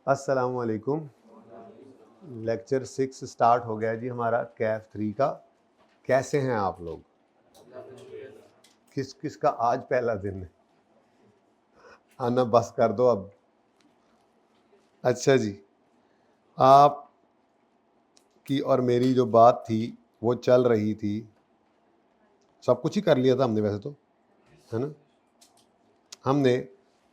अस्सलाम वालेकुम। Lecture 6 start हो गया जी हमारा कैफ 3 का। कैसे हैं आप लोग? किस किस का आज पहला दिन है? आना बस कर दो अब। अच्छा जी, आप की और मेरी जो बात थी वो चल रही थी, सब कुछ ही कर लिया था हमने वैसे तो, है ना। हमने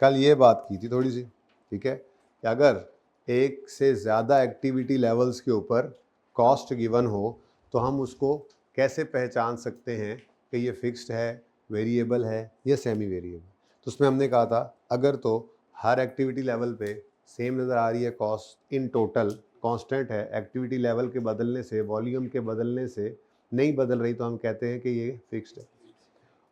कल ये बात की थी थोड़ी सी, ठीक है, कि अगर एक से ज़्यादा एक्टिविटी लेवल्स के ऊपर कॉस्ट गिवन हो तो हम उसको कैसे पहचान सकते हैं कि ये फिक्स्ड है, वेरिएबल है या सेमी वेरिएबल। तो उसमें हमने कहा था अगर तो हर एक्टिविटी लेवल पे सेम नज़र आ रही है कॉस्ट इन टोटल कांस्टेंट है, एक्टिविटी लेवल के बदलने से, वॉल्यूम के बदलने से नहीं बदल रही तो हम कहते हैं कि ये फिक्स्ड है।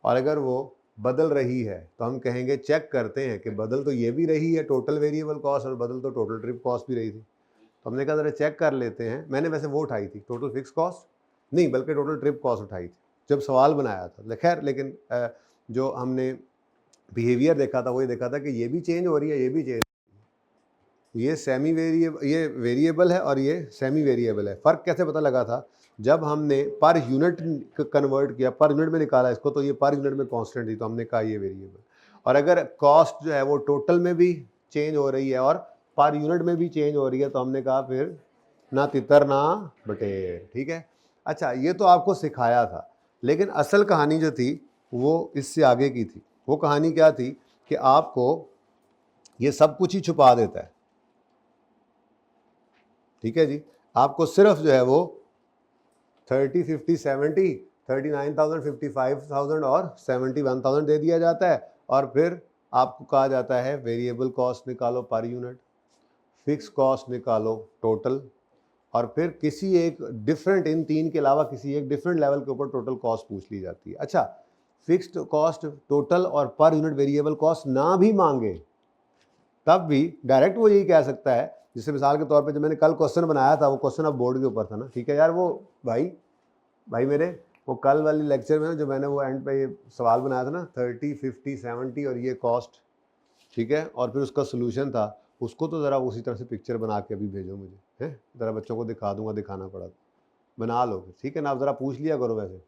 और अगर वो बदल रही है तो हम कहेंगे चेक करते हैं कि बदल तो ये भी रही है टोटल वेरिएबल कॉस्ट और बदल तो टोटल ट्रिप कॉस्ट भी रही थी। तो हमने कहा ज़रा चेक कर लेते हैं। मैंने वैसे वो उठाई थी टोटल फिक्स कॉस्ट नहीं, बल्कि टोटल ट्रिप कॉस्ट उठाई थी जब सवाल बनाया था। खैर लेकिन जो हमने बिहेवियर देखा था वो ये देखा था कि ये भी चेंज हो रही है, ये भी चेंज, ये सेमी वेरिएबल, ये वेरिएबल है और ये सेमी वेरिएबल है। फ़र्क कैसे पता लगा था? जब हमने पर यूनिट कन्वर्ट किया, पर यूनिट में निकाला इसको, तो ये पर यूनिट में कांस्टेंट थी तो हमने कहा ये वेरिएबल। और अगर कॉस्ट जो है वो टोटल में भी चेंज हो रही है और पर यूनिट में भी चेंज हो रही है तो हमने कहा फिर ना तितर ना बटेर। ठीक है, अच्छा ये तो आपको सिखाया था, लेकिन असल कहानी जो थी वो इससे आगे की थी। वो कहानी क्या थी कि आपको ये सब कुछ ही छुपा देता है। ठीक है जी, आपको सिर्फ जो है वो 30, 50, 70, 39,000, 55,000 और 71,000 दे दिया जाता है और फिर आपको कहा जाता है वेरिएबल कॉस्ट निकालो पर यूनिट, फिक्स कॉस्ट निकालो टोटल, और फिर किसी एक डिफरेंट, इन तीन के अलावा किसी एक डिफरेंट लेवल के ऊपर टोटल कॉस्ट पूछ ली जाती है। अच्छा, फिक्स्ड कॉस्ट टोटल और पर यूनिट वेरिएबल कॉस्ट ना भी मांगे तब भी डायरेक्ट वो यही कह सकता है। जैसे मिसाल के तौर पे जो मैंने कल क्वेश्चन बनाया था वो क्वेश्चन अब बोर्ड के ऊपर था ना, ठीक है यार, वो भाई मेरे वो कल वाली लेक्चर में जो मैंने वो एंड पे ये सवाल बनाया था ना 30, 50, 70 और ये कॉस्ट, ठीक है, और फिर उसका सोल्यूशन था, उसको तो ज़रा उसी तरह से पिक्चर बना के अभी भेजो मुझे, है ज़रा बच्चों को दिखा दूंगा, दिखाना पड़ा तो बना लो, ठीक है ना, आप ज़रा पूछ लिया करो वैसे।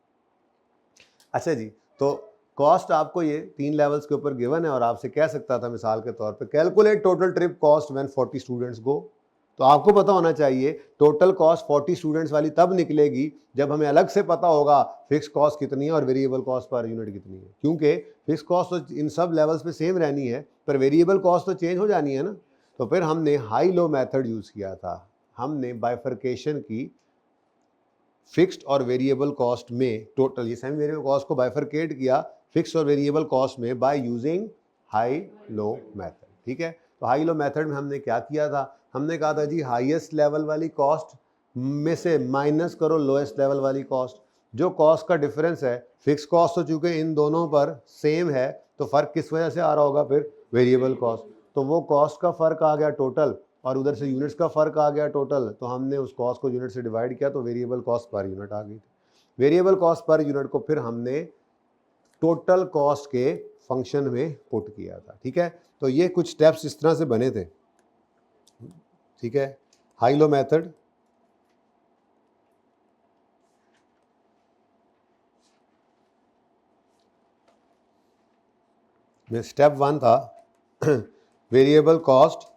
अच्छा जी, तो कॉस्ट आपको ये 3 लेवल्स के ऊपर गिवन है और आपसे कह सकता था मिसाल के तौर पे calculate total trip cost when 40 students go. तो आपको पता होना चाहिए टोटल कॉस्ट 40 स्टूडेंट्स वाली तब निकलेगी जब हमें अलग से पता होगा फिक्स कॉस्ट कितनी है और वेरिएबल कॉस्ट पर यूनिट कितनी है, क्योंकि फिक्स कॉस्ट तो इन सब लेवल्स पे सेम रहनी है पर वेरिएबल कॉस्ट तो चेंज हो जानी है ना। तो फिर हमने हाई लो मेथड यूज़ किया था, हमने बाइफर्केशन की फिक्स्ड और वेरिएबल कॉस्ट में, टोटल ये सेमी वेरिएबल कॉस्ट को बाइफरकेट किया फिक्स्ड और वेरिएबल कॉस्ट में by using high low method. ठीक है, तो हाई लो मेथड में हमने क्या किया था, हमने कहा था जी हाईएस्ट लेवल वाली कॉस्ट में से माइनस करो लोएस्ट लेवल वाली कॉस्ट। जो कॉस्ट का डिफरेंस है, फिक्स कॉस्ट तो चूंकि इन दोनों पर सेम है तो फर्क किस वजह से आ रहा होगा, फिर वेरिएबल कॉस्ट। तो वो कॉस्ट का फर्क आ गया टोटल और उधर से यूनिट्स का फर्क आ गया टोटल, तो हमने उस कॉस्ट को यूनिट से डिवाइड किया तो वेरिएबल कॉस्ट पर यूनिट आ गई थी। वेरिएबल कॉस्ट पर यूनिट को फिर हमने टोटल कॉस्ट के फंक्शन में पुट किया था। ठीक है, तो ये कुछ स्टेप्स इस तरह से बने थे। ठीक है, हाई लो मेथड, में स्टेप 1 था वेरिएबल कॉस्ट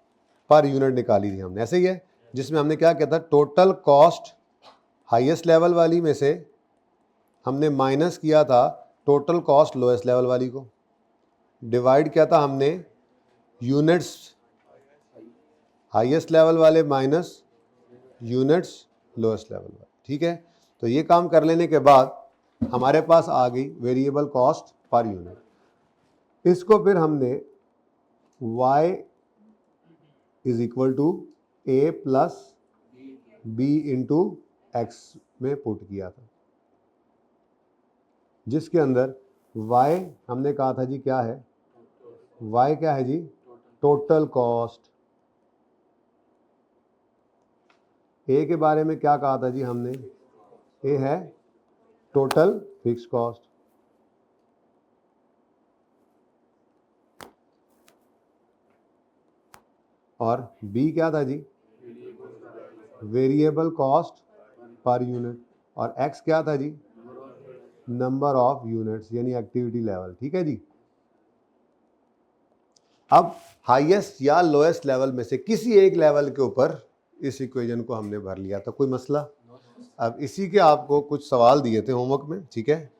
पर यूनिट निकाली थी हमने, ऐसे ही है, जिसमें हमने क्या किया था, टोटल कॉस्ट हाईएस्ट लेवल वाली में से हमने माइनस किया था टोटल कॉस्ट लोएस्ट लेवल वाली को, डिवाइड किया था हमने यूनिट्स हाईएस्ट लेवल वाले माइनस यूनिट्स लोएस्ट लेवल वाले। ठीक है, तो ये काम कर लेने के बाद हमारे पास आ गई वेरिएबल कॉस्ट पर यूनिट। इसको फिर हमने y is equal to a plus b into x में पुट किया था, जिसके अंदर y हमने कहा था जी क्या है, y क्या है जी, टोटल कॉस्ट। a के बारे में क्या कहा था जी हमने, a है टोटल फिक्स कॉस्ट। और बी क्या था जी, वेरिएबल कॉस्ट पर यूनिट, और एक्स क्या था जी, नंबर ऑफ यूनिट्स यानी एक्टिविटी लेवल। ठीक है जी। अब हाईएस्ट या लोएस्ट लेवल में से किसी एक लेवल के ऊपर इस इक्वेशन को हमने भर लिया था, कोई मसला। अब इसी के आपको कुछ सवाल दिए थे होमवर्क में, ठीक है।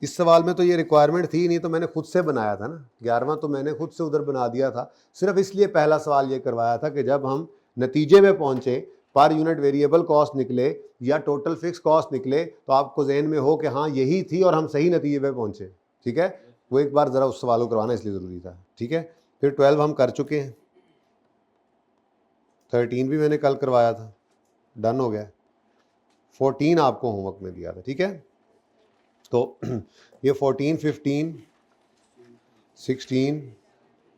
इस सवाल में तो ये रिक्वायरमेंट थी नहीं, तो मैंने खुद से बनाया था ना, 11वां तो मैंने खुद से उधर बना दिया था, सिर्फ इसलिए पहला सवाल ये करवाया था कि जब हम नतीजे में पहुंचे, पर यूनिट वेरिएबल कॉस्ट निकले या टोटल फिक्स कॉस्ट निकले, तो आपको जहन में हो कि हाँ यही थी और हम सही नतीजे पे पहुंचे। ठीक है, वो एक बार ज़रा उस सवाल को करवाना इसलिए ज़रूरी था। ठीक है, फिर 12 हम कर चुके हैं, 13 भी मैंने कल करवाया था, डन हो गया। 14 आपको होमवर्क में दिया था। ठीक है, तो ये 14, 15, 16,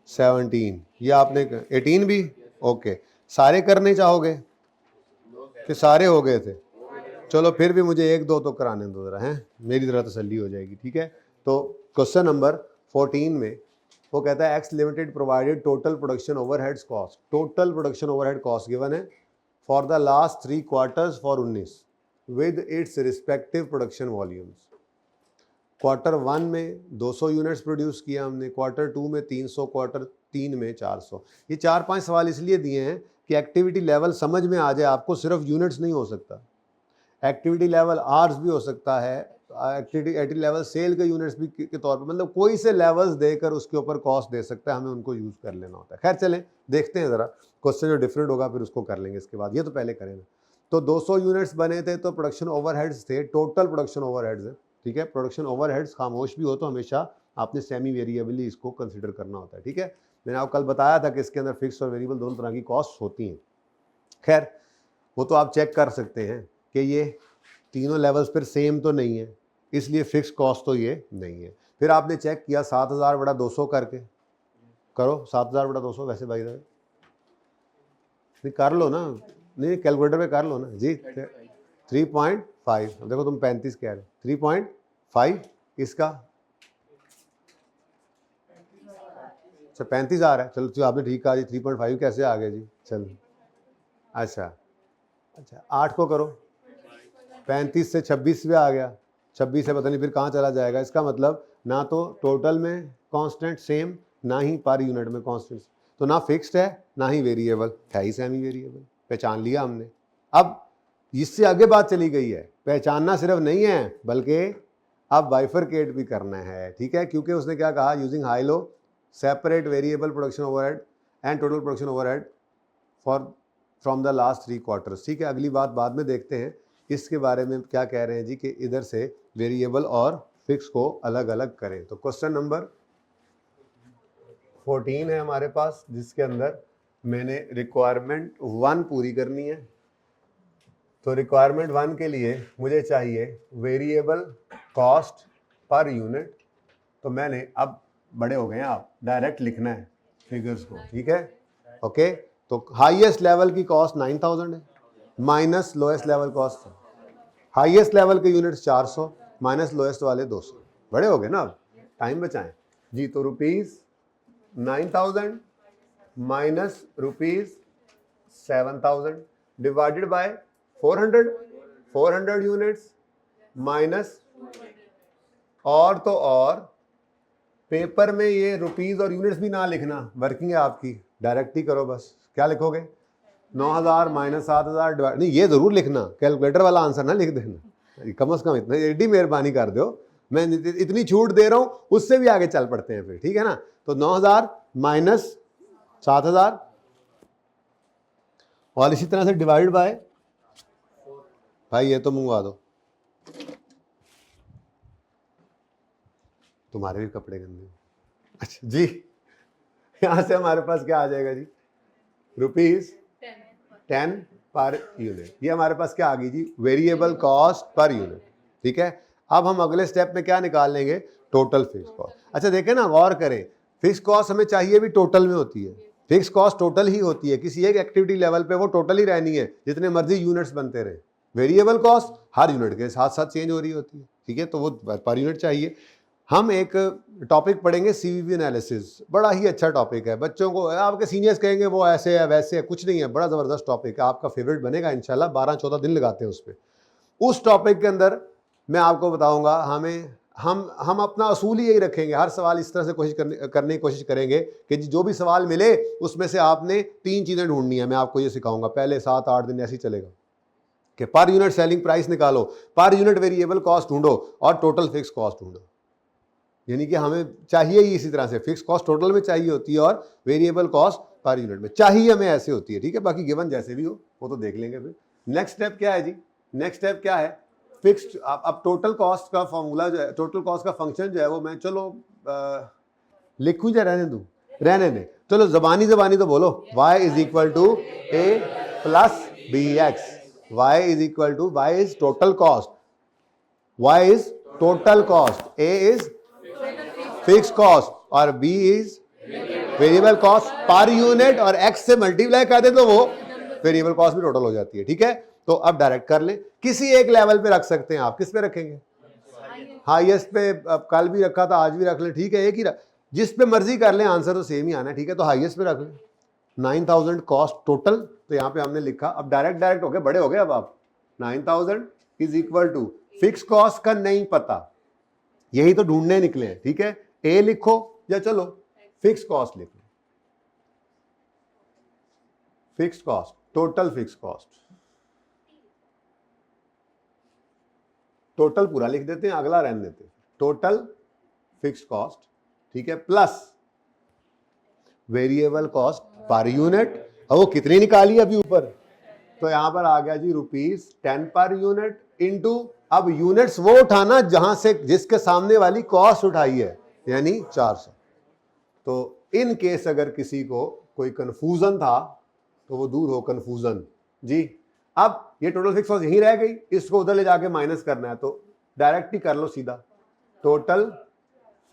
17, ये आपने 18 भी ओके। सारे करने चाहोगे कि सारे हो गए थे? चलो फिर भी मुझे एक दो तो कराने दो ज़रा, हैं, मेरी तरह तसल्ली हो जाएगी। ठीक है, तो क्वेश्चन नंबर 14 में वो कहता है X limited provided total production overheads cost, total production overhead cost given है for the last 3 quarters for 19 with its respective production volumes. Quarter 1 में 200 यूनिट्स प्रोड्यूस किया हमने, क्वार्टर 2 में 300, क्वार्टर 3 में 400। ये 4-5 सवाल इसलिए दिए हैं कि एक्टिविटी लेवल समझ में आ जाए आपको, सिर्फ यूनिट्स नहीं हो सकता, एक्टिविटी लेवल आवर्स भी हो सकता है, एक्टिविटी लेवल सेल के यूनिट्स भी के तौर पर, मतलब कोई से लेवल्स देकर उसके ऊपर कॉस्ट दे सकता है, हमें उनको यूज़ कर लेना होता है। खैर चलें देखते हैं ज़रा, क्वेश्चन जो डिफरेंट होगा फिर उसको कर लेंगे इसके बाद, ये तो पहले करें ना। तो 200 यूनिट्स बने थे तो प्रोडक्शन ओवरहेड्स थे, टोटल प्रोडक्शन ओवरहेड्स है। ठीक है, प्रोडक्शन ओवरहेड्स खामोश भी हो तो हमेशा आपने सेमी वेरिएबली इसको कंसिडर करना होता है। ठीक है, मैंने आपको कल बताया था कि इसके अंदर फिक्स और वेरिएबल दोनों तरह की कॉस्ट होती हैं। खैर वो तो आप चेक कर सकते हैं कि ये तीनों लेवल्स पर सेम तो नहीं है, इसलिए फिक्स कॉस्ट तो ये नहीं है। फिर आपने चेक किया 7000 बटा 200 करके, करो 7000 बटा 200, वैसे भाई नहीं कर लो ना, नहीं कैलकुलेटर पे कर लो ना जी। 3.5, देखो तुम 35 कह रहे, 3.5 इसका, अच्छा 35 आ रहा है, चलो तो आपने ठीक कहा जी। 3.5 कैसे आ गया जी, चलो अच्छा 8 को करो, 35 से 26 पे आ गया, 26 से पता नहीं फिर कहाँ चला जाएगा। इसका मतलब ना तो टोटल में कांस्टेंट सेम, ना ही पर यूनिट में कांस्टेंट, तो ना फिक्स्ड है ना ही वेरिएबल है, ही सेमी वेरिएबल, पहचान लिया हमने। अब इससे आगे बात चली गई है, पहचानना सिर्फ नहीं है बल्कि अब बाइफरकेट भी करना है। ठीक है, क्योंकि उसने क्या कहा, using high low separate variable production overhead and total production overhead for from the last 3 quarters. ठीक है, अगली बात बाद में देखते हैं इसके बारे में क्या कह रहे हैं जी, कि इधर से वेरिएबल और फिक्स को अलग अलग करें। तो क्वेश्चन नंबर 14 है हमारे पास, जिसके अंदर मैंने रिक्वायरमेंट 1 पूरी करनी है। तो रिक्वायरमेंट 1 के लिए मुझे चाहिए वेरिएबल कॉस्ट पर यूनिट, तो मैंने, अब बड़े हो गए हैं आप, डायरेक्ट लिखना है फिगर्स को। ठीक है, ओके, तो हाईएस्ट लेवल की कॉस्ट 9000 है minus lowest level cost, highest level के यूनिट्स 400 माइनस लोएस्ट वाले 200। बड़े हो गए ना, अब टाइम बचाएं जी। तो ₹9000 minus ₹7000 divided by 400 units minus, और तो और पेपर में ये रुपीस और यूनिट्स भी ना लिखना, वर्किंग है आपकी, डायरेक्ट ही करो बस। क्या लिखोगे, 9000 माइनस 7000 डिवाइड, नहीं ये जरूर लिखना, कैलकुलेटर वाला आंसर ना लिख देना, कम से कम इतना एडी मेहरबानी कर दो, मैं इतनी छूट दे रहा हूं, उससे भी आगे चल पड़ते हैं फिर। ठीक है ना, तो 9000 माइनस 7000 और इसी तरह से डिवाइड बाय, भाई ये तो मंगवा दो, तुम्हारे भी कपड़े गंदे। अच्छा जी, यहां से हमारे पास क्या आ जाएगा जी, ₹10 पर यूनिट। ये हमारे पास क्या आ गई जी, वेरिएबल कॉस्ट पर यूनिट। ठीक है, अब हम अगले स्टेप में क्या निकाल लेंगे, टोटल फिक्स कॉस्ट। अच्छा देखें ना, गौर करें, फिक्स कॉस्ट हमें चाहिए भी टोटल में होती है, फिक्स कॉस्ट टोटल ही होती है, किसी एक एक्टिविटी लेवल पे वो टोटल ही रहनी है, जितने मर्जी यूनिट्स बनते रहे। वेरिएबल कॉस्ट हर यूनिट के साथ साथ चेंज हो रही होती है। ठीक है, तो वो पर यूनिट चाहिए। हम एक टॉपिक पढ़ेंगे सीवीपी एनालिसिस, बड़ा ही अच्छा टॉपिक है बच्चों को। आपके सीनियर्स कहेंगे वो ऐसे है वैसे है, कुछ नहीं है, बड़ा ज़बरदस्त टॉपिक है, आपका फेवरेट बनेगा इंशाल्लाह। 12-14 दिन लगाते हैं उस पर। उस टॉपिक के अंदर मैं आपको बताऊंगा, हम अपना असूल ही यही रखेंगे, हर सवाल इस तरह से करने की कोशिश करेंगे कि जो भी सवाल मिले उसमें से आपने 3 चीज़ें ढूंढनी है। मैं आपको ये सिखाऊंगा, पहले 7-8 दिन ऐसे ही चलेगा कि पर यूनिट सेलिंग प्राइस निकालो, पर यूनिट वेरिएबल कॉस्ट ढूंढो और टोटल फिक्स कॉस्ट ढूंढो। यानी कि हमें चाहिए ही इसी तरह से, फिक्स कॉस्ट टोटल में चाहिए होती है और वेरिएबल कॉस्ट पर यूनिट में चाहिए हमें, ऐसे होती है। ठीक है, बाकी गिवन जैसे भी हो वो तो देख लेंगे फिर। नेक्स्ट स्टेप क्या है जी? नेक्स्ट स्टेप क्या है? फिक्स्ड। अब टोटल कॉस्ट का फॉर्मूला जो है, टोटल कॉस्ट का फंक्शन जो है वो मैं चलो लिखूं या रहने दूं? रहने दें, चलो जबानी तो बोलो। y is equal to a plus b x. y is equal to, y is total cost, y is total cost, a is fix cost और b is variable cost per unit, और x से multiply कर दे तो वो variable cost भी total हो जाती है। ठीक है, तो अब डायरेक्ट कर लें, किसी एक लेवल पे रख सकते हैं आप। किस पे रखेंगे? हाईएस्ट पे। अब कल भी रखा था, आज भी रख लें, ठीक है, एक ही जिस पे मर्जी कर लें, आंसर तो सेम ही आना है। ठीक है, तो हाईएस्ट पे रख लें। 9000 कॉस्ट टोटल, तो यहाँ पे हमने लिखा, अब डायरेक्ट हो गए, बड़े हो गए अब आप। 9000 is equal to fix cost का नहीं पता, यही तो ढूंढने निकले हैं। ठीक है, ए लिखो या चलो फिक्स कॉस्ट लिख लो। Fix cost, total fix cost, total पूरा लिख देते हैं, अगला रहने देते हैं। टोटल फिक्स कॉस्ट, ठीक है, plus variable cost per unit. अब वो कितनी निकाली अभी ऊपर, तो यहां पर आ गया जी ₹10 पर यूनिट इनटू, अब यूनिट्स वो उठाना जहां से जिसके सामने वाली कॉस्ट उठाई है, यानी 400। तो इन केस अगर किसी को कोई कंफ्यूजन था तो वो दूर हो कंफ्यूजन जी। अब ये टोटल फिक्स कॉस्ट यहीं रह गई, इसको उधर ले जाके माइनस करना है, तो डायरेक्ट ही कर लो सीधा। टोटल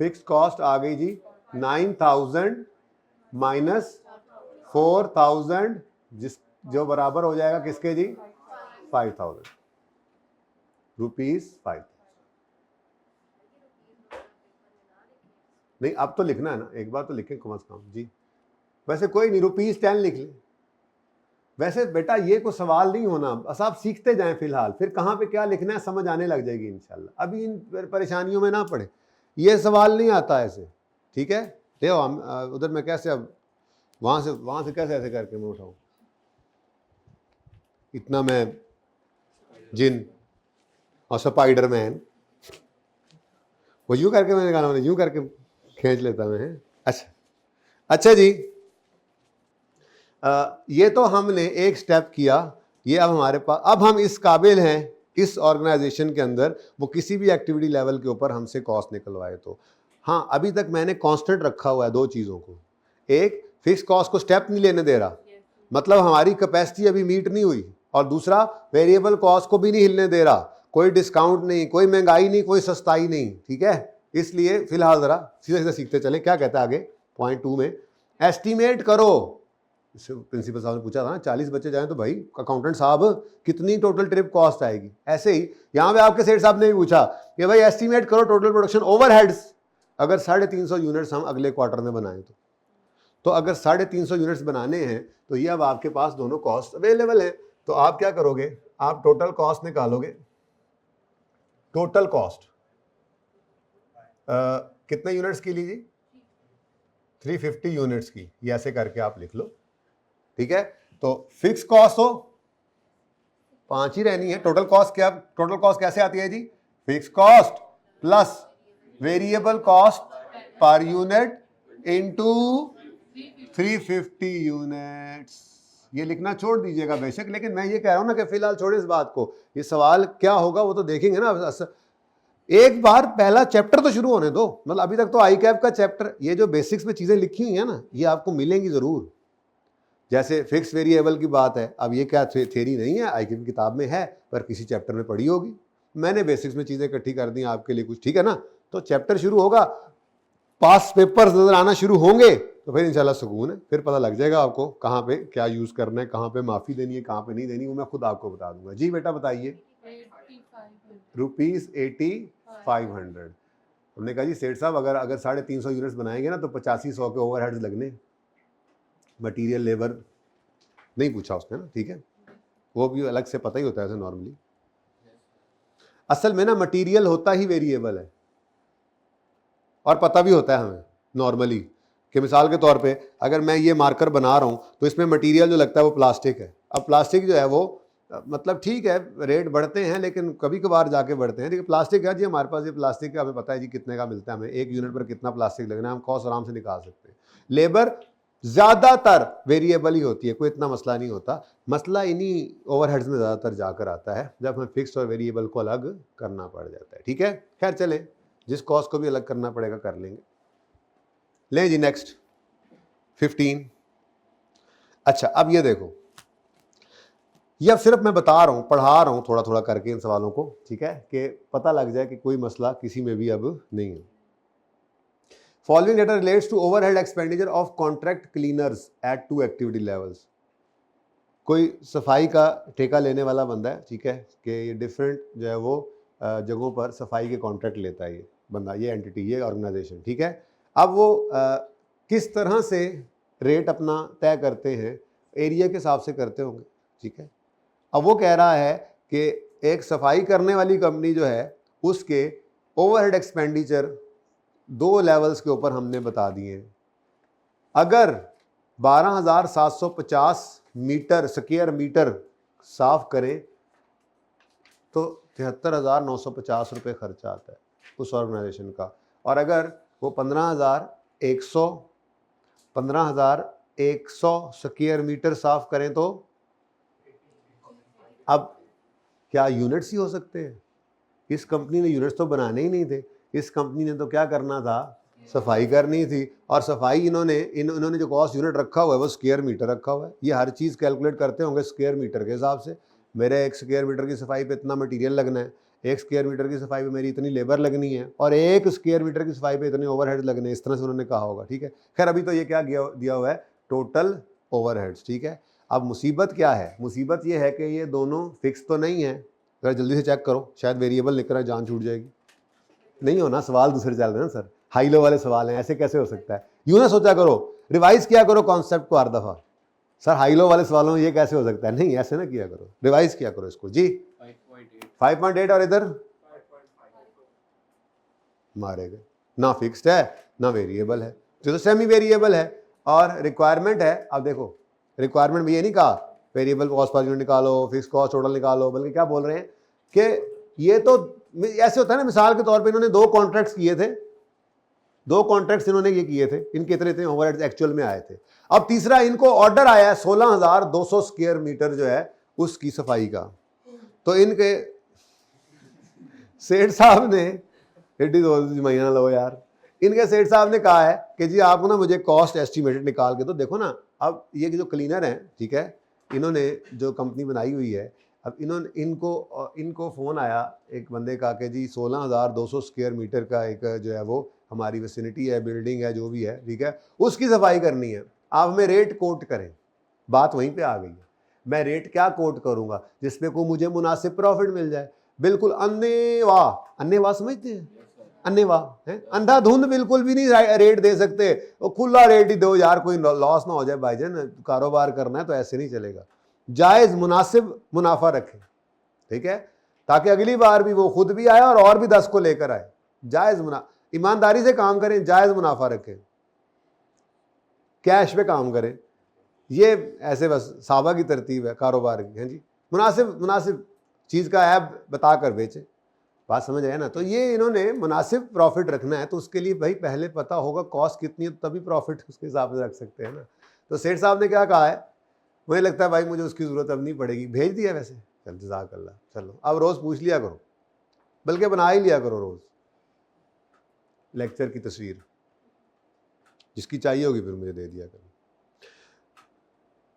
फिक्स कॉस्ट आ गई जी 9000 माइनस 4000, जो बराबर हो जाएगा किसके जी? 5000 रुपीज। 5 नहीं, अब तो लिखना है ना, एक बार तो लिखें कम से कम जी। वैसे कोई नहीं, ₹10 लिख ले। वैसे बेटा ये कोई सवाल नहीं होना, बस आप सीखते जाएं फिलहाल, फिर कहाँ पे क्या लिखना है समझ आने लग जाएगी इंशाल्लाह। अभी इन परेशानियों में ना पड़े, ये सवाल नहीं आता ऐसे। ठीक है, ले हम उधर मैं कैसे, अब वहाँ से कैसे ऐसे करके मैं उठाऊँ? इतना मैं जिन और स्पाइडरमैन, वो यूँ करके मैंने कहा, यूँ करके खींच लेता मैं। अच्छा जी, ये तो हमने एक स्टेप किया, ये अब हमारे पास, अब हम इस काबिल हैं इस ऑर्गेनाइजेशन के अंदर वो किसी भी एक्टिविटी लेवल के ऊपर हमसे कॉस्ट निकलवाए तो। हाँ, अभी तक मैंने कांस्टेंट रखा हुआ है 2 चीज़ों को, एक फिक्स कॉस्ट को स्टेप नहीं लेने दे रहा, मतलब हमारी कैपेसिटी अभी मीट नहीं हुई, और दूसरा वेरिएबल कॉस्ट को भी नहीं हिलने दे रहा, कोई डिस्काउंट नहीं, कोई महंगाई नहीं, कोई सस्ताई नहीं। ठीक है, इसलिए फिलहाल ज़रा सीधे सीधे सीखते चले। क्या कहता है आगे पॉइंट 2 में? एस्टिमेट करो। प्रिंसिपल साहब ने पूछा था ना 40 बच्चे जाएं तो भाई अकाउंटेंट साहब कितनी टोटल ट्रिप कॉस्ट आएगी, ऐसे ही यहाँ पे आपके सेठ साहब ने भी पूछा कि भाई एस्टिमेट करो टोटल प्रोडक्शन ओवरहेड्स, अगर 350 यूनिट्स हम अगले क्वार्टर में बनाएं तो अगर 350 यूनिट्स बनाने हैं तो ये अब आपके पास दोनों कॉस्ट अवेलेबल है, तो आप क्या करोगे, आप टोटल कॉस्ट निकालोगे। टोटल कॉस्ट कितने यूनिट्स की लीजिए? 350 यूनिट्स की, ये ऐसे करके आप लिख लो। ठीक है, तो फिक्स कॉस्ट हो 5 ही रहनी है। टोटल कॉस्ट क्या, टोटल कॉस्ट कैसे आती है जी? Fix cost plus variable cost per unit into 350 units. ये लिखना छोड़ दीजिएगा बेशक, लेकिन मैं ये कह रहा हूं ना कि फिलहाल छोड़े इस बात को, ये सवाल क्या होगा वो तो देखेंगे ना। एक बार पहला चैप्टर तो शुरू होने दो, मतलब अभी तक तो आई कैप का चैप्टर, ये जो बेसिक्स में चीजें लिखी हुई है ना, ये आपको मिलेंगी जरूर। जैसे फिक्स वेरिएबल की बात है, अब ये क्या थ्योरी नहीं है, आई कैप की किताब में है, पर किसी चैप्टर में पढ़ी होगी। मैंने बेसिक्स में चीजें इकट्ठी कर दी आपके लिए कुछ, ठीक है ना। तो चैप्टर शुरू होगा, पास पेपर्स नजर आना शुरू होंगे, तो फिर इंशाल्लाह सुकून है, फिर पता लग जाएगा आपको कहाँ पे क्या यूज करना है, कहाँ पे माफी देनी है, कहाँ पे नहीं देनी, वो मैं खुद आपको बता दूंगा। जी बेटा बताइए। ₹8500 हमने कहा जी सेठ साहब अगर 350 यूनिट्स बनाएंगे ना तो 8500 के ओवरहेड्स लगने, मटेरियल लेबर। नहीं पूछा उसने ना, ठीक है, वो भी अलग से पता ही होता है ऐसे नॉर्मली। असल में ना मटेरियल होता ही वेरिएबल है, और पता भी होता है हमें नॉर्मली कि मिसाल के तौर पे अगर मैं ये मार्कर बना रहा हूँ तो इसमें मटेरियल जो लगता है वो प्लास्टिक है। अब प्लास्टिक जो है वो मतलब ठीक है रेट बढ़ते हैं लेकिन कभी कभार जाके बढ़ते हैं, लेकिन प्लास्टिक है जी हमारे पास, ये प्लास्टिक का हमें पता है जी कितने का मिलता है, हमें 1 यूनिट पर कितना प्लास्टिक लगना है, हम कॉस्ट आराम से निकाल सकते हैं। लेबर ज़्यादातर वेरिएबल ही होती है, कोई इतना मसला नहीं होता। मसला इन्हीं ओवरहेड्स में ज़्यादातर जाकर आता है जब हमें फिक्स और वेरिएबल को अलग करना पड़ जाता है। ठीक है, खैर चले, जिस कॉस्ट को भी अलग करना पड़ेगा कर लेंगे। ले जी नेक्स्ट 15। अच्छा अब ये देखो, ये अब सिर्फ मैं बता रहा हूँ, पढ़ा रहा हूँ थोड़ा थोड़ा करके इन सवालों को, ठीक है, कि पता लग जाए कि कोई मसला किसी में भी अब नहीं है। Following data relates to overhead expenditure of contract cleaners at 2 activity levels. कोई सफाई का ठेका लेने वाला बंदा है, ठीक है, कि ये डिफरेंट जो है वो जगहों पर सफाई के कॉन्ट्रैक्ट लेता है ये बंदा, ये एंटिटी, ये ऑर्गेनाइजेशन, ठीक है। अब वो किस तरह से रेट अपना तय करते हैं, एरिया के हिसाब से करते होंगे, ठीक है। अब वो कह रहा है कि एक सफाई करने वाली कंपनी जो है उसके ओवरहेड एक्सपेंडिचर 2 लेवल्स के ऊपर हमने बता दिए। अगर 12,750 मीटर स्क्वायर मीटर साफ करें तो 73,950 रुपये खर्चा आता है उस ऑर्गेनाइजेशन का, और अगर वो 15,100 स्क्वायर मीटर साफ करें तो अब क्या यूनिट्स ही हो सकते हैं? इस कंपनी ने यूनिट्स तो बनाने ही नहीं थे, इस कंपनी ने तो क्या करना था, सफाई करनी थी, और सफाई इन्होंने जो कॉस्ट यूनिट रखा हुआ है वो स्क्वायर मीटर रखा हुआ है। ये हर चीज़ कैलकुलेट करते होंगे स्क्वायर मीटर के हिसाब से, मेरे 1 स्क्वायर मीटर की सफाई पे इतना मटेरियल लगना है, 1 स्क्वायर मीटर की सफाई पे मेरी इतनी लेबर लगनी है, और 1 स्क्वायर मीटर की सफाई पे इतने ओवरहेड लगने हैं, इस तरह से उन्होंने कहा होगा, ठीक है। खैर अभी तो ये क्या दिया हुआ है, टोटल ओवरहेड्स, ठीक है। अब मुसीबत क्या है, मुसीबत ये है कि ये दोनों फिक्स तो नहीं है। अगर जल्दी से चेक करो, शायद वेरिएबल निकल रहा है, जान छूट जाएगी। नहीं हो ना, सवाल दूसरे चल रहे हैं ना सर, हाई लो वाले सवाल हैं, ऐसे कैसे हो सकता है। यूं ना सोचा करो, रिवाइज किया करो कॉन्सेप्ट को हर दफा। सर हाई लो वाले सवालों में ये कैसे हो सकता है, नहीं ऐसे ना किया करो, रिवाइज किया करो इसको जी। 5.8 और इधर मारे गए, ना फिक्स्ड है ना वेरिएबल है, जो तो सेमी वेरिएबल है। और रिक्वायरमेंट है, अब देखो रिक्वायरमेंट में ये नहीं कहा वेरिएबल कॉस्ट पर यूनिट निकालो, फिक्स कॉस्ट टोटल निकालो, बल्कि क्या बोल रहे हैं कि ये तो ऐसे होता है ना, मिसाल के तौर पे इन्होंने 2 कॉन्ट्रैक्ट्स किए थे, 2 कॉन्ट्रैक्ट्स इन्होंने ये किए थे, इनके इतने ओवरहेड्स एक्चुअल में आए थे। अब तीसरा इनको ऑर्डर आया है 16,200 स्क्वायर मीटर जो है उसकी सफाई का, तो इनके सेठ साहब ने एडी महीना लो यार, इनके सेठ साहब ने कहा है कि जी आप ना मुझे कॉस्ट एस्टिमेटेड निकाल के, तो देखो ना अब ये जो क्लीनर हैं, ठीक है, इन्होंने जो कंपनी बनाई हुई है, अब इनको फ़ोन आया एक बंदे का कि जी 16,200 स्क्वायर मीटर का एक जो है वो हमारी विसिनिटी है, बिल्डिंग है, जो भी है, ठीक है, उसकी सफाई करनी है, आप हमें रेट कोट करें। बात वहीं पे आ गई है, मैं रेट क्या कोट करूँगा जिसमें को मुझे मुनासिब प्रॉफिट मिल जाए। बिल्कुल अन्नेवाह समझते हैं, अन्नेवाह है, अंधाधुंध बिल्कुल भी नहीं रेट दे सकते, वो खुला रेट ही दो यार, कोई लॉस ना हो जाए भाईजान, कारोबार करना है तो ऐसे नहीं चलेगा। जायज़ मुनासिब मुनाफा रखें, ठीक है, ताकि अगली बार भी वो खुद भी आए और भी 10 को लेकर आए। जायज़ ईमानदारी से काम करें, जायज़ मुनाफा रखें, कैश पे काम करें, ये ऐसे बस साहबा की तरतीब है कारोबार की, है जी। मुनासिब चीज़ का ऐप बता कर बेचे, बात समझ आए ना। तो ये इन्होंने मुनासिब प्रॉफिट रखना है तो उसके लिए भाई पहले पता होगा कॉस्ट कितनी है, तभी प्रॉफिट उसके हिसाब से रख सकते हैं ना। तो सेठ साहब ने क्या कहा है, मुझे लगता है भाई मुझे उसकी ज़रूरत अब नहीं पड़ेगी, भेज दिया वैसे, चल जज़ाकल्लाह, चलो अब रोज़ पूछ लिया करो, बल्कि बना ही लिया करो रोज़ लेक्चर की तस्वीर, जिसकी चाहिए होगी फिर मुझे दे दिया करो।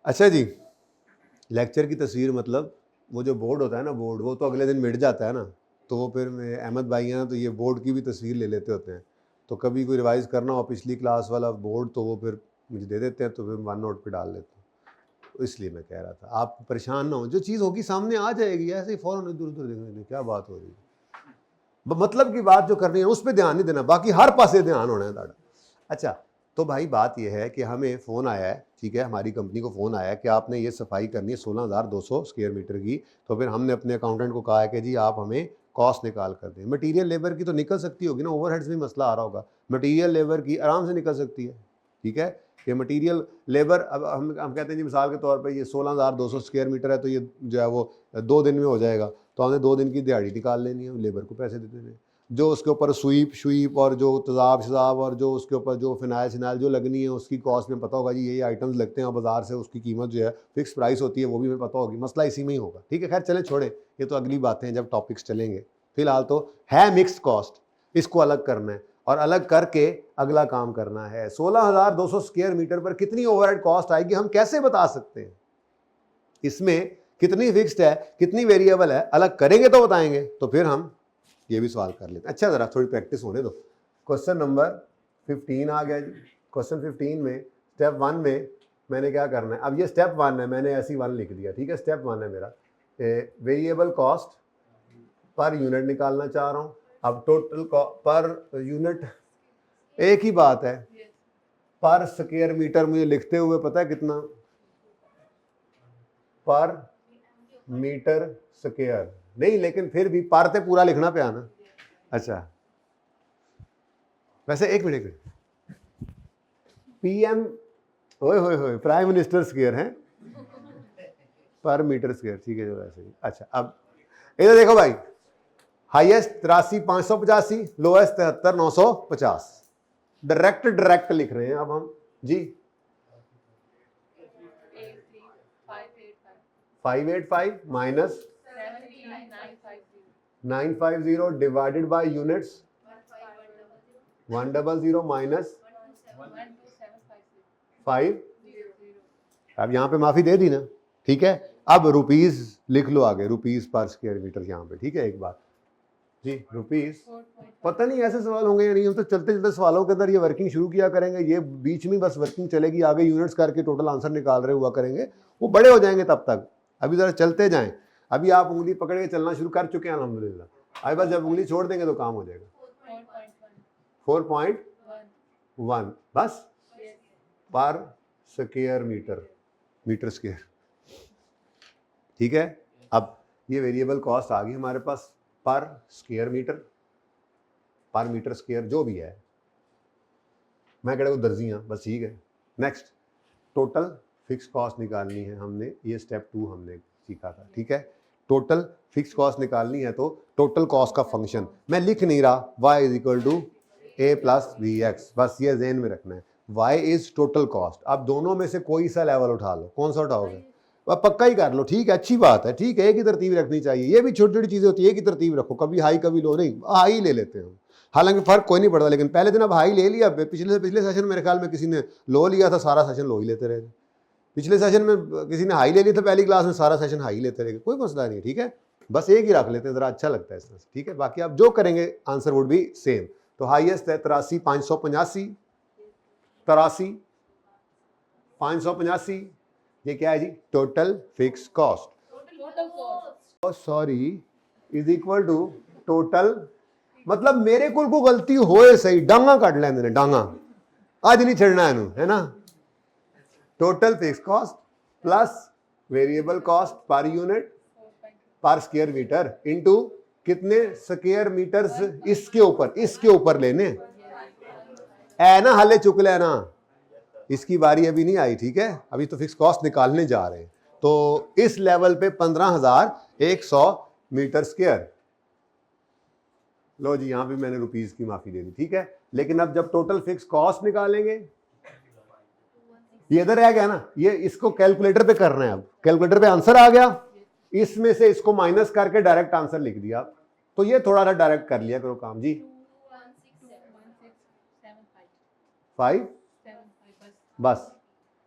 अच्छा जी, लेक्चर की तस्वीर मतलब वो जो बोर्ड होता है ना, बोर्ड वो तो अगले दिन मिट जाता है ना, तो वो फिर अहमद भाई हैं ना, तो ये बोर्ड की भी तस्वीर ले लेते होते हैं, तो कभी कोई रिवाइज़ करना हो पिछली क्लास वाला बोर्ड तो वो फिर मुझे दे देते हैं, तो फिर वन नोट पे डाल लेते हैं। तो इसलिए मैं कह रहा था आप परेशान ना हो, जो चीज़ होगी सामने आ जाएगी, ऐसे ही फ़ौरन इधर उधर देखने, क्या बात हो रही है। मतलब की बात जो करनी है उस पर ध्यान नहीं देना, बाकी हर पासे ध्यान होना है ताड़ा। अच्छा, तो भाई बात यह है कि हमें फ़ोन आया है, ठीक है, हमारी कंपनी को फ़ोन आया है कि आपने ये सफाई करनी है 16,200 स्क्वायर मीटर की। तो फिर हमने अपने अकाउंटेंट को कहा है कि जी आप हमें कॉस्ट निकाल कर दें। मटीरियल लेबर की तो निकल सकती होगी ना, ओवरहेड्स में मसला आ रहा होगा, मटीरियल लेबर की आराम से निकल सकती है, ठीक है। ये मटीरियल लेबर, अब हम कहते हैं जी मिसाल के तौर पे ये 16,200 स्क्वायर मीटर है, तो ये जो है वो 2 दिन में हो जाएगा, तो हमने 2 दिन की दिहाड़ी निकाल लेनी है, लेबर को पैसे देते हैं, जो उसके ऊपर स्वीप और जो तेज़ाब शजाब और जो उसके ऊपर जो फिनाइल शिनाइल जो लगनी है उसकी कॉस्ट में पता होगा जी ये आइटम्स लगते हैं बाजार से, उसकी कीमत जो है फिक्स प्राइस होती है, वो भी हमें पता होगी, मसला इसी में ही होगा, ठीक है। खैर चलें छोड़ें, ये तो अगली बातें हैं जब टॉपिक्स चलेंगे। फिलहाल तो है मिक्स्ड कॉस्ट, इसको अलग करना है और अलग करके अगला काम करना है। 16,200 स्क्वायर मीटर पर कितनी ओवरहेड कॉस्ट आएगी हम कैसे बता सकते हैं, इसमें कितनी फिक्स्ड है कितनी वेरिएबल है, अलग करेंगे तो बताएंगे। तो फिर हम ये भी सवाल कर लेते हैं। अच्छा ज़रा थोड़ी प्रैक्टिस होने दो। क्वेश्चन नंबर 15 आ गया जी। क्वेश्चन 15 में स्टेप 1 में मैंने क्या करना है, अब ये स्टेप 1 है, मैंने ऐसी 1 लिख दिया, ठीक है। स्टेप 1 है मेरा, वेरिएबल कॉस्ट पर यूनिट निकालना चाह रहा हूँ। अब टोटल पर यूनिट एक ही बात है, पर स्क्वायर मीटर मुझे लिखते हुए पता है कितना, पर मीटर स्क्वायर नहीं, लेकिन फिर भी पर ते पूरा लिखना पे आना। अच्छा वैसे एक मिनट, पीएम ओए होए होए प्राइम मिनिस्टर स्क्वायर है पर मीटर स्क्वायर, ठीक है जो वैसे ही। अच्छा अब इधर देखो भाई, हाईएस्ट 83,585, लोएस्ट 73,950, डायरेक्ट लिख रहे हैं अब हम जी। 585 minus 950 divided by units 100 minus 5। अब यहाँ पे माफी दे दी ना, ठीक है। अब रुपीस लिख लो आगे, रुपीस पर स्क्वायर मीटर यहाँ पे, ठीक है। एक बात जी, रुपीस, पता नहीं ऐसे सवाल होंगे या नहीं, हम तो चलते चलते सवालों के अंदर ये वर्किंग शुरू किया करेंगे, ये बीच में बस वर्किंग चलेगी, आगे यूनिट्स करके टोटल आंसर निकाल रहे हुआ करेंगे, वो बड़े हो जाएंगे तब तक। अभी जरा चलते जाएं, अभी आप उंगली पकड़ के चलना शुरू कर चुके हैं अल्हम्दुलिल्लाह, अभी बस जब उंगली छोड़ देंगे तो काम हो जाएगा। 4.1 बस पर स्क्वायर मीटर, मीटर स्क्वायर, ठीक है। अब ये वेरिएबल कॉस्ट आ गई हमारे पास पर स्क्वायर मीटर, पर मीटर स्क्वायर जो भी है, मैं कह रहा हूँ दर्जियाँ बस, ठीक है। नेक्स्ट टोटल फिक्स कॉस्ट निकालनी है हमने, ये स्टेप 2 हमने सीखा था, ठीक है। टोटल फिक्स कॉस्ट निकालनी है तो टोटल कॉस्ट का फंक्शन मैं लिख नहीं रहा, y is equal to a plus v x, बस ये ज़हन में रखना है, y इज टोटल कॉस्ट। अब दोनों में से कोई सा लेवल उठा लो, कौन सा उठाओगे, वह पक्का ही कर लो, ठीक है, अच्छी बात है, ठीक है, एक ही तरतीब रखनी चाहिए, ये भी छोटी छोटी चीज़ें होती है, एक ही तरतीब रखो, कभी हाई कभी लो नहीं, हाई ले लेते हैं, हालांकि फर्क कोई नहीं पड़ता, लेकिन पहले दिन अब हाई ले लिया, पिछले सेशन मेरे ख्याल में किसी ने लो लिया था, सारा सेशन लो ही लेते रहे, पिछले सेशन में किसी ने हाई ले लिया था पहली क्लास में, सारा सेशन हाई लेते रहे, कोई मसला नहीं, ठीक है, बस एक ही रख लेते हैं, ज़रा अच्छा लगता है इस तरह से, ठीक है। बाकी आप जो करेंगे आंसर वुड भी सेम। तो हाईएस्ट है 83,585, 83,585, ये क्या है जी, total fix cost, sorry is equal to total, मतलब मेरे को गलती होए सही, डांगा काट लेंगे ने, डांगा आज नहीं छड़ना है ना। Total fix cost plus variable cost per unit पर स्क्वायर मीटर इनटू कितने स्क्वायर मीटर्स, इसके ऊपर लेने है ना, हले चुक लेना, इसकी बारी अभी नहीं आई, ठीक है, अभी तो फिक्स कॉस्ट निकालने जा रहे हैं। तो इस लेवल पे 15,100 मीटर स्क्वायर, लो जी यहां पे मैंने रुपीस की माफी दे दी, ठीक है। लेकिन अब जब टोटल फिक्स कॉस्ट निकालेंगे, ये इधर रह गया ना, ये इसको कैलकुलेटर पे करना है, अब कैलकुलेटर पे आंसर आ गया, इसमें से इसको माइनस करके डायरेक्ट आंसर लिख दिया, तो ये थोड़ा सा डायरेक्ट कर लिया करो काम जी। 5 बस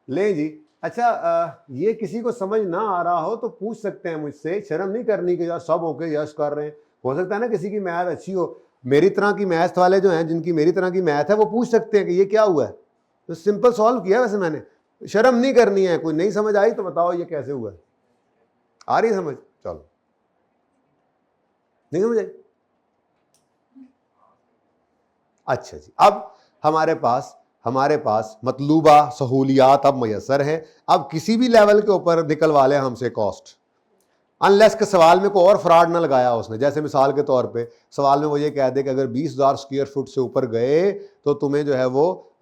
ले जी। अच्छा ये किसी को समझ ना आ रहा हो तो पूछ सकते हैं मुझसे, शर्म नहीं करनी कि यार सब होके यश कर रहे हैं, हो सकता है ना किसी की मैथ अच्छी हो, मेरी तरह की मैथ वाले जो हैं, जिनकी मेरी तरह की मैथ है, वो पूछ सकते हैं कि ये क्या हुआ है, तो सिंपल सॉल्व किया वैसे मैंने, शर्म नहीं करनी है। कोई नहीं समझ आई तो बताओ ये कैसे हुआ है, आ रही है समझ, चलो नहीं समझ आई अच्छा जी, अब हमारे पास मतलूबा सहूलियात अब मैसर हैं। अब किसी भी लेवल के ऊपर निकलवा लें हमसे कॉस्ट, अनलेस के सवाल में कोई और फ्रॉड ना लगाया उसने। जैसे मिसाल के तौर पे सवाल में वो ये कह दे कि अगर 20,000 स्क्वायर फुट से ऊपर गए तो तुम्हें जो है वो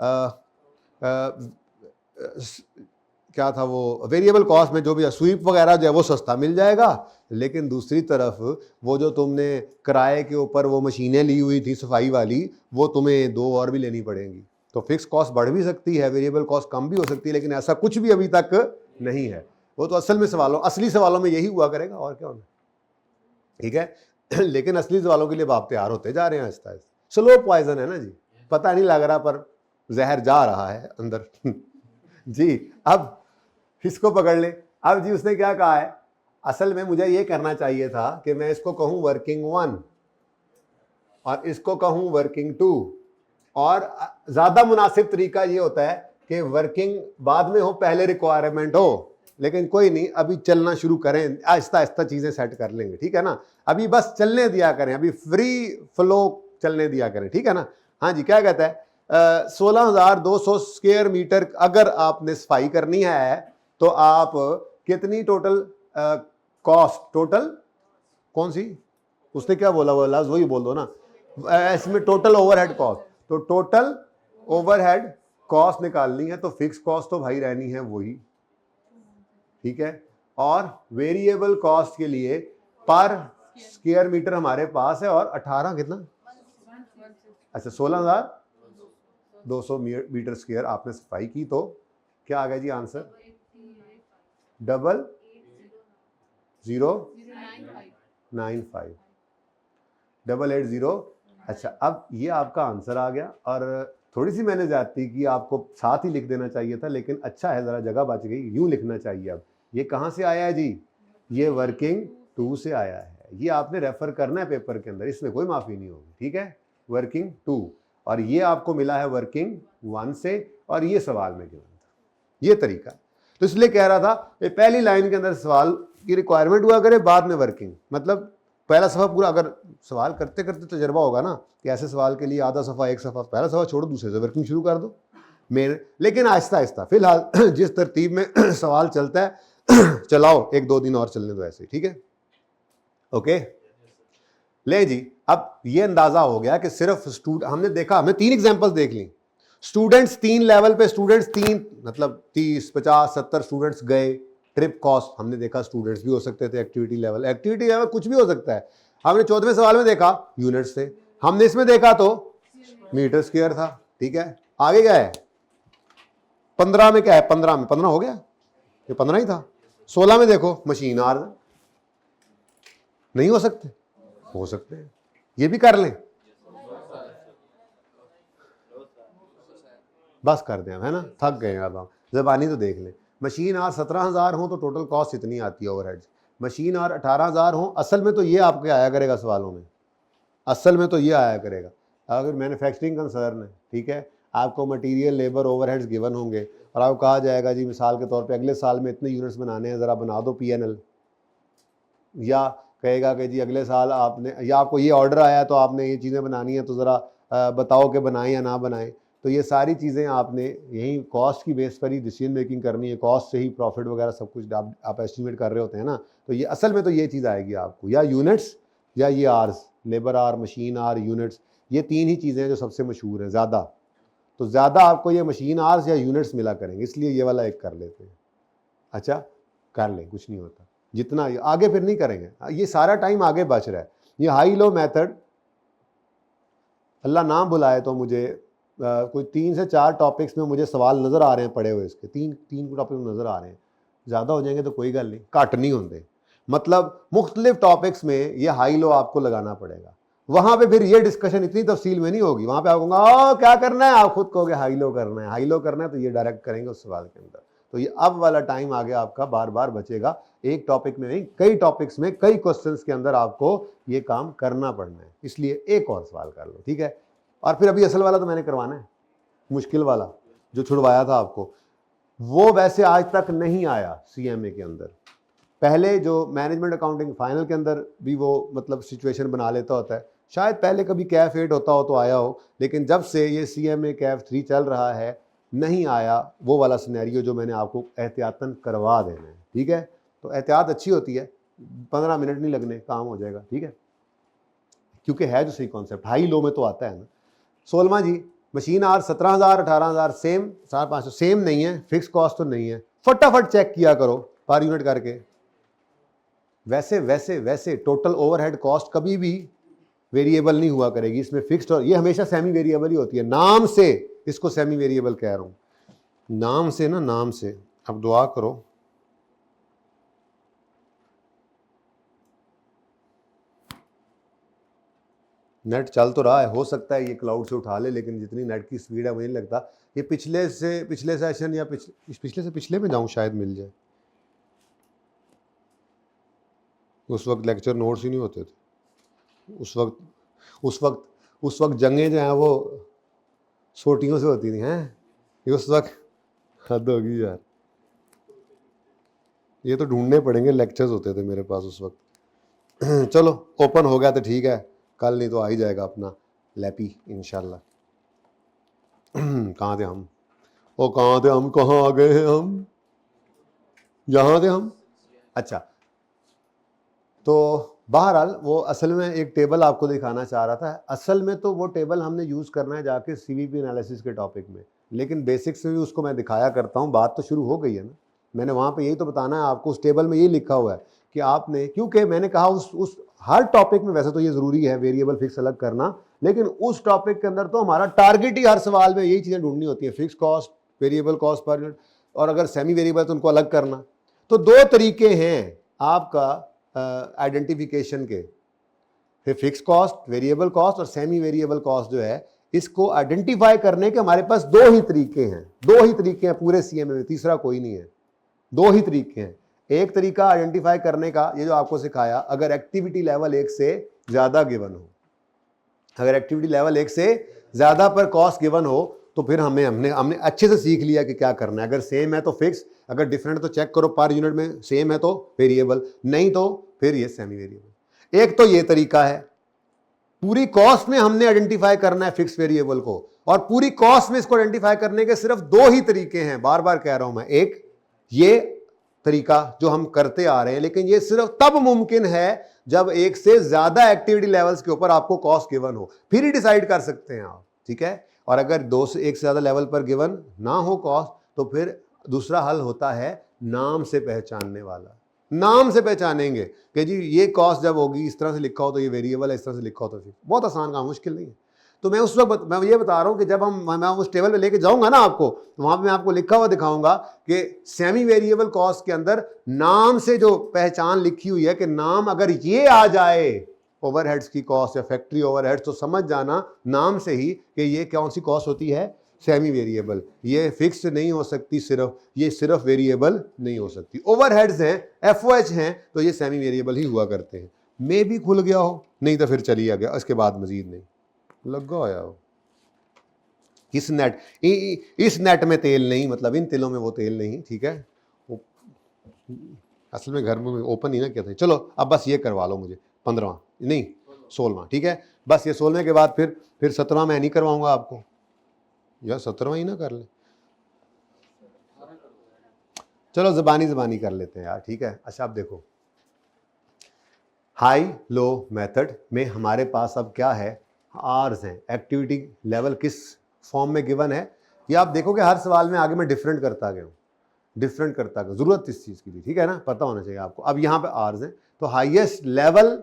क्या था वो वेरिएबल कॉस्ट में जो भी स्वीप वगैरह जो है वो सस्ता मिल जाएगा, लेकिन दूसरी तरफ वो जो तुमने किराए के ऊपर वो मशीनें ली हुई थी सफाई वाली, वो तुम्हें 2 और भी लेनी पड़ेंगी। तो फिक्स कॉस्ट बढ़ भी सकती है, वेरिएबल कॉस्ट कम भी हो सकती है, लेकिन ऐसा कुछ भी अभी तक नहीं है। वो तो असली सवालों में यही हुआ करेगा, और क्या होना, ठीक है। लेकिन असली सवालों के लिए आप तैयार होते जा रहे हैं आहिस्ता आहिस्ता। स्लो पॉइजन है ना जी, पता नहीं लग रहा पर जहर जा रहा है अंदर। जी, अब इसको पकड़ ले। अब जी उसने क्या कहा है, असल में मुझे ये करना चाहिए था कि मैं इसको कहूं वर्किंग 1 और इसको कहूं वर्किंग 2, और ज्यादा मुनासिब तरीका ये होता है कि वर्किंग बाद में हो पहले रिक्वायरमेंट हो। लेकिन कोई नहीं, अभी चलना शुरू करें, आहिस्ता आहिस्ता चीजें सेट कर लेंगे, ठीक है ना। अभी बस चलने दिया करें, अभी फ्री फ्लो चलने दिया करें, ठीक है ना। हाँ जी, क्या कहता है, 16,200 स्क्वायर मीटर अगर आपने सफाई करनी है तो आप कितनी टोटल कॉस्ट, टोटल कौन सी, उसने क्या बोला, वो लफ्ज वही बोल दो ना, इसमें टोटल ओवरहेड कॉस्ट, तो टोटल ओवरहेड कॉस्ट निकालनी है, तो फिक्स कॉस्ट तो भाई रहनी है वही, ठीक है। और वेरिएबल कॉस्ट के लिए पर स्क्वायर मीटर हमारे पास है, और 18 कितना, अच्छा 16,200 मीटर स्क्वायर आपने सफाई की, तो क्या आ गया जी आंसर, 88,095। अच्छा, अब ये आपका आंसर आ गया, और थोड़ी सी मैंने ज्यादती की, आपको साथ ही लिख देना चाहिए था, लेकिन अच्छा है जरा जगह बच गई, यूं लिखना चाहिए। अब ये कहां से आया है जी, ये वर्किंग 2 से आया है, ये आपने रेफर करना है पेपर के अंदर, इसमें कोई माफी नहीं होगी, ठीक है। वर्किंग 2, और ये आपको मिला है वर्किंग 1 से, और ये सवाल में गिवन था, ये तरीका। तो इसलिए कह रहा था पहली लाइन के अंदर सवाल की रिक्वायरमेंट हुआ करे, बाद में वर्किंग, मतलब पहला सफ़ा पूरा, अगर सवाल करते करते तजर्बा होगा ना कि ऐसे सवाल के लिए आधा सफ़ा, एक सफ़ा, पहला सफ़ा छोड़ो, दूसरे से वर्किंग शुरू कर दो मेन। लेकिन आहिस्ता आहिस्ता फिलहाल जिस तरतीब में सवाल चलता है चलाओ, 1-2 दिन और चलने दो ऐसे, ठीक है, ओके। ले जी, अब ये अंदाजा हो गया कि सिर्फ हमने देखा, हमने 3 एग्जांपल्स देख ली, स्टूडेंट्स 3 लेवल पे, स्टूडेंट्स 3 मतलब 30, 50, 70 स्टूडेंट्स गए, ट्रिप कॉस्ट हमने देखा, स्टूडेंट्स भी हो सकते थे, एक्टिविटी लेवल कुछ भी हो सकता है। हमने 14वें सवाल में देखा यूनिट्स थे, हमने इसमें देखा तो मीटर स्क्वायर था, ठीक है। आगे क्या है, 15 में क्या है, 15 हो गया, ये 15 ही था। 16 में देखो मशीन आर, नहीं हो सकते, हो सकते हैं, ये भी कर लें, बस कर दें, है ना, थक गए अब हम, ज़बानी तो देख लें। मशीन आर 17,000 हो तो टोटल कॉस्ट इतनी आती है ओवरहेड, मशीन आर 18,000 हो, असल में तो ये आपके आया करेगा सवालों में, असल में तो ये आया करेगा। अगर मैन्युफैक्चरिंग कंसर्न है, ठीक है, आपको मटेरियल लेबर ओवरहेड्स गिवन होंगे, और आपको कहा जाएगा जी मिसाल के तौर पे अगले साल में इतने यूनिट्स बनाने हैं, ज़रा बना दो PNL, या कहेगा कि जी अगले साल आपने, या आपको ये ऑर्डर आया तो आपने ये चीज़ें बनानी है, तो ज़रा बताओ कि बनाएं या ना बनाएं। तो ये सारी चीज़ें आपने यही कॉस्ट की बेस पर ही डिसीजन मेकिंग करनी है, कॉस्ट से ही प्रॉफिट वगैरह सब कुछ आप एस्टिमेट कर रहे होते हैं ना। तो ये असल में तो ये चीज़ आएगी आपको, या यूनिट्स या ये hours, labour hour, machine hour, units, ये 3 ही चीज़ें जो सबसे मशहूर हैं ज़्यादा। तो ज़्यादा आपको ये मशीन आर्स या यूनिट्स मिला करेंगे, इसलिए ये वाला एक कर लेते हैं। अच्छा, कर लें, कुछ नहीं होता, जितना आगे फिर नहीं करेंगे, ये सारा टाइम आगे बच रहा है। ये हाई लो मेथड, अल्लाह ना बुलाए तो मुझे कोई 3 से 4 टॉपिक्स में मुझे सवाल नज़र आ रहे हैं पड़े हुए, इसके 3 टॉपिक नज़र आ रहे हैं, ज़्यादा हो जाएंगे तो कोई गल नहीं, घट नहीं होंगे, मतलब मुख्तलिफ टॉपिक्स में ये हाई लो आपको लगाना पड़ेगा। वहाँ पे फिर ये डिस्कशन इतनी तफसील में नहीं होगी, वहाँ पे आप कहूँगा क्या करना है, आप खुद कहोगे हाई लो करना है, हाई लो करना है, तो ये डायरेक्ट करेंगे उस सवाल के अंदर। तो ये अब वाला टाइम आगे आपका बार बार बचेगा, एक टॉपिक में नहीं, कई टॉपिक्स में, कई क्वेश्चंस के अंदर आपको ये काम करना पड़ना है, इसलिए एक और सवाल कर लो, ठीक है। और फिर अभी असल वाला तो मैंने करवाना है, मुश्किल वाला जो छुड़वाया था आपको, वो वैसे आज तक नहीं आया CMA के अंदर। पहले जो मैनेजमेंट अकाउंटिंग फाइनल के अंदर भी वो मतलब सिचुएशन बना लेता होता है, शायद पहले कभी कैफ 8 होता हो तो आया हो, लेकिन जब से ये CMA कैफ 3 चल रहा है नहीं आया वो वाला सिनेरियो जो मैंने आपको एहतियातन करवा देना है, ठीक है। तो एहतियात अच्छी होती है, 15 मिनट नहीं लगने, काम हो जाएगा, ठीक है, क्योंकि है जो सही कॉन्सेप्ट, हाई लो में तो आता है ना। 16वां जी, मशीन आर 17,000 18,000 सेम, 550 सेम नहीं है, फिक्स कॉस्ट तो नहीं है, फटाफट चेक किया करो पर यूनिट करके। वैसे वैसे वैसे टोटल ओवरहेड कॉस्ट कभी भी वेरिएबल नहीं हुआ करेगी, इसमें फिक्स्ड और ये हमेशा सेमी वेरिएबल ही होती है। नाम से इसको सेमी वेरिएबल कह रहा हूं, नाम से ना, नाम से। अब दुआ करो नेट चल तो रहा है, हो सकता है ये क्लाउड से उठा ले, लेकिन जितनी नेट की स्पीड है मुझे नहीं लगता ये पिछले सेशन या पिछले से पिछले में जाऊं शायद मिल जाए। उस वक्त लेक्चर नोट्स ही नहीं होते थे, उस वक्त जंगें जो हैं वो सोटियों से होती थी हैं, ये उस वक्त हद होगी यार, ये तो ढूंढने पड़ेंगे, लेक्चर्स होते थे मेरे पास उस वक्त। चलो ओपन हो गया तो ठीक है, कल नहीं तो आ ही जाएगा अपना लैपी इंशाल्लाह। कहाँ थे हम, ओ कहाँ थे हम, कहाँ आ गए हैं हम, यहाँ थे हम। अच्छा, तो बहरहाल वो असल में एक टेबल आपको दिखाना चाह रहा था, असल में तो वो टेबल हमने यूज़ करना है जाके CVP एनालिसिस के टॉपिक में, लेकिन बेसिक्स में भी उसको मैं दिखाया करता हूँ। बात तो शुरू हो गई है ना, मैंने वहाँ पे यही तो बताना है आपको, उस टेबल में यही लिखा हुआ है कि आपने, क्योंकि मैंने कहा उस हर टॉपिक में वैसे तो ये ज़रूरी है वेरिएबल फिक्स अलग करना, लेकिन उस टॉपिक के अंदर तो हमारा टारगेट ही हर सवाल में यही चीज़ें ढूंढनी होती है, fix cost, variable cost per unit, और अगर सेमी वेरिएबल तो उनको अलग करना। तो 2 तरीके हैं आपका आइडेंटिफिकेशन के, फिर फिक्स कॉस्ट, वेरिएबल कॉस्ट और सेमी वेरिएबल कॉस्ट जो है, इसको आइडेंटिफाई करने के हमारे पास 2 ही तरीके हैं, 2 ही तरीके हैं पूरे CMA में, तीसरा कोई नहीं है, 2 ही तरीके हैं। एक तरीका आइडेंटिफाई करने का, ये जो आपको सिखाया, अगर एक्टिविटी लेवल 1 से ज्यादा गिवन हो, अगर एक्टिविटी लेवल 1 से ज्यादा पर कॉस्ट गिवन हो तो फिर हमने अच्छे से सीख लिया कि क्या करना है। अगर सेम है तो फिक्स, अगर डिफरेंट तो चेक करो पर यूनिट में, सेम है तो वेरिएबल, नहीं तो फिर ये सेमी वेरिएबल। एक तो ये तरीका है, पूरी कॉस्ट में हमने आइडेंटिफाई करना है फिक्स वेरिएबल को, और पूरी कॉस्ट में इसको आइडेंटिफाई करने के सिर्फ 2 ही तरीके हैं, बार बार कह रहा हूं मैं। एक ये तरीका जो हम करते आ रहे हैं, लेकिन ये सिर्फ तब मुमकिन है जब 1 से ज्यादा एक्टिविटी लेवल्स के ऊपर आपको कॉस्ट गिवन हो, फिर ही डिसाइड कर सकते हैं आप, ठीक है। और अगर 1 से ज्यादा लेवल पर गिवन ना हो कॉस्ट, तो फिर दूसरा हल होता है नाम से पहचानने वाला। नाम से पहचानेंगे कि जी ये कॉस्ट जब होगी इस तरह से लिखा हो तो ये वेरिएबल है, इस तरह से लिखा हो तो फिर बहुत आसान काम, मुश्किल नहीं है। तो मैं उस वक्त मैं ये बता रहा हूं कि जब मैं उस टेबल पे लेके जाऊंगा ना आपको, तो वहां पे मैं आपको लिखा हुआ दिखाऊंगा कि सेमी वेरिएबल कॉस्ट के अंदर नाम से जो पहचान लिखी हुई है कि नाम अगर ये आ जाए ओवरहेड्स की कॉस्ट या फैक्ट्री ओवरहेड्स, तो समझ जाना नाम से ही कि ये कौन सी कॉस्ट होती है, सेमी वेरिएबल। ये फिक्स्ड नहीं हो सकती, ये सिर्फ वेरिएबल नहीं हो सकती। ओवरहेड्स हैं, FOH हैं, तो ये सेमी वेरिएबल ही हुआ करते हैं। मे भी खुल गया हो, नहीं तो फिर चलिए गया, इसके बाद मजीद नहीं लगा होया हो। इस नेट में तेल नहीं, मतलब इन तिलों में वो तेल नहीं, ठीक है। असल में घर में ओपन ही ना किया था। चलो अब बस ये करवा लो मुझे, 15वां नहीं 16वां, ठीक है। बस ये 16वें के बाद फिर 17वां मैं नहीं करवाऊंगा आपको, या 17वां ही ना कर ले, चलो जबानी कर लेते हैं यार, ठीक है। अच्छा अब देखो, हाई लो मेथड में हमारे पास अब क्या है, आर्स हैं, एक्टिविटी लेवल किस फॉर्म में गिवन है, ये आप देखोगे हर सवाल में आगे मैं डिफरेंट करता गया हूँ, जरूरत इस चीज की थी, ठीक है ना, पता होना चाहिए आपको। अब यहाँ पे आर्स हैं, तो हाईएस्ट लेवल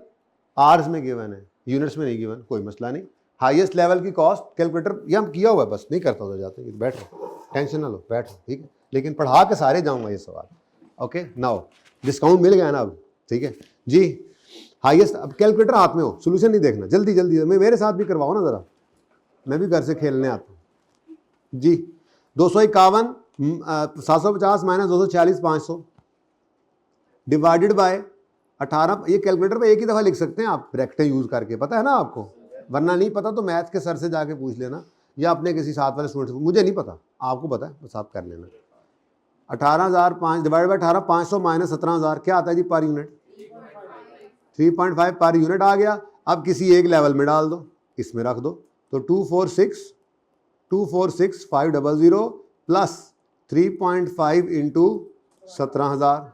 आर्स में गिवन है, यूनिट्स में नहीं गिवन, कोई मसला नहीं। हाईएस्ट लेवल की कॉस्ट कैलकुलेटर ये हम किया हुआ है, बस नहीं करता हो जाते, बैठ रहे, टेंशन ना लो, बैठ, ठीक है। लेकिन पढ़ा के सारे जाऊंगा ये सवाल, ओके। नाउ डिस्काउंट मिल गया ना अब, ठीक है जी। हाईएस्ट, अब कैलकुलेटर हाथ में हो, सोल्यूशन नहीं देखना, जल्दी मेरे साथ भी करवाओ ना जरा, मैं भी घर से खेलने आता हूँ जी। 251 750 माइनस 246 500 डिवाइडेड बाय 18, ये कैलकुलेटर पे एक ही दफा लिख सकते हैं आप ब्रैकेटें यूज करके, पता है ना आपको, वरना नहीं पता तो मैथ के सर से जाके पूछ लेना, या अपने किसी साथ वाले स्टूडेंट से, मुझे नहीं पता, आपको पता है, बस आप कर लेना। 18,005 डिवाइड बाई 18, 500 माइनस 17,000 क्या आता है जी पर यूनिट, 3.5 पर यूनिट आ गया। अब किसी एक लेवल में डाल दो, इसमें रख दो, तो 246,500 प्लस 3.5 इंटू 17,000।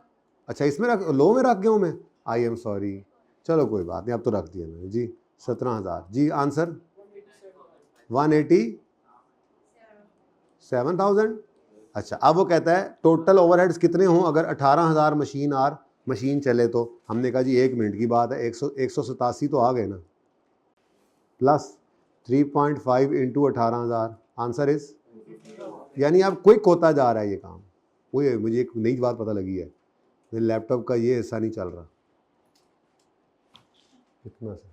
अच्छा इसमें रख, लो में रख गया हूँ मैं, आई एम सॉरी, चलो कोई बात नहीं, अब तो रख दिया मैंने जी। 17,000 जी, आंसर 187,000। अच्छा अब वो कहता है टोटल ओवरहेड्स कितने हों अगर 18,000 मशीन चले, तो हमने कहा जी 1 मिनट की बात है, 187 तो आ गए ना, प्लस 3.5 इंटू 18,000, आंसर इज, यानी अब क्विक होता जा रहा है ये काम। वही मुझे एक नई बात पता लगी है, मेरे लैपटॉप का ये हिस्सा नहीं चल रहा, इतना सा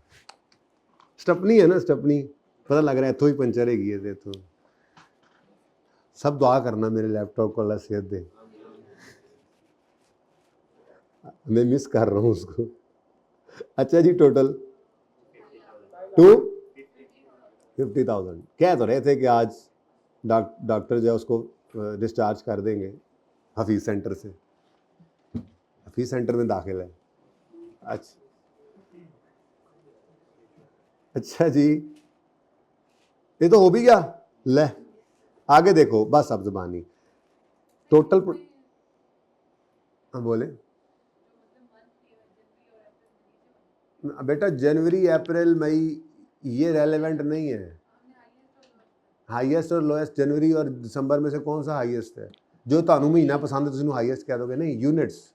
स्टपनी है ना, स्टपनी पता लग रहा है तो ही पंचर है ये तो। सब दुआ करना मेरे लैपटॉप को अल्लाह सेहत दे, मैं मिस कर रहा हूँ उसको। अच्छा जी टोटल 250,000। कह तो रहे थे कि आज डॉक्टर जो है उसको डिस्चार्ज कर देंगे हफीज सेंटर से, हफीज सेंटर में दाखिल है। अच्छा जी ये तो हो भी गया, ले आगे देखो बस, अब ज़बानी टोटल बोले बेटा, जनवरी अप्रैल मई ये रेलेवेंट नहीं है। हाईएस्ट और लोएस्ट जनवरी और दिसंबर में से कौन सा हाईएस्ट है? जो ਤੁਹਾਨੂੰ महीना पसंद है तुम हाईएस्ट कह दोगे, नहीं, units.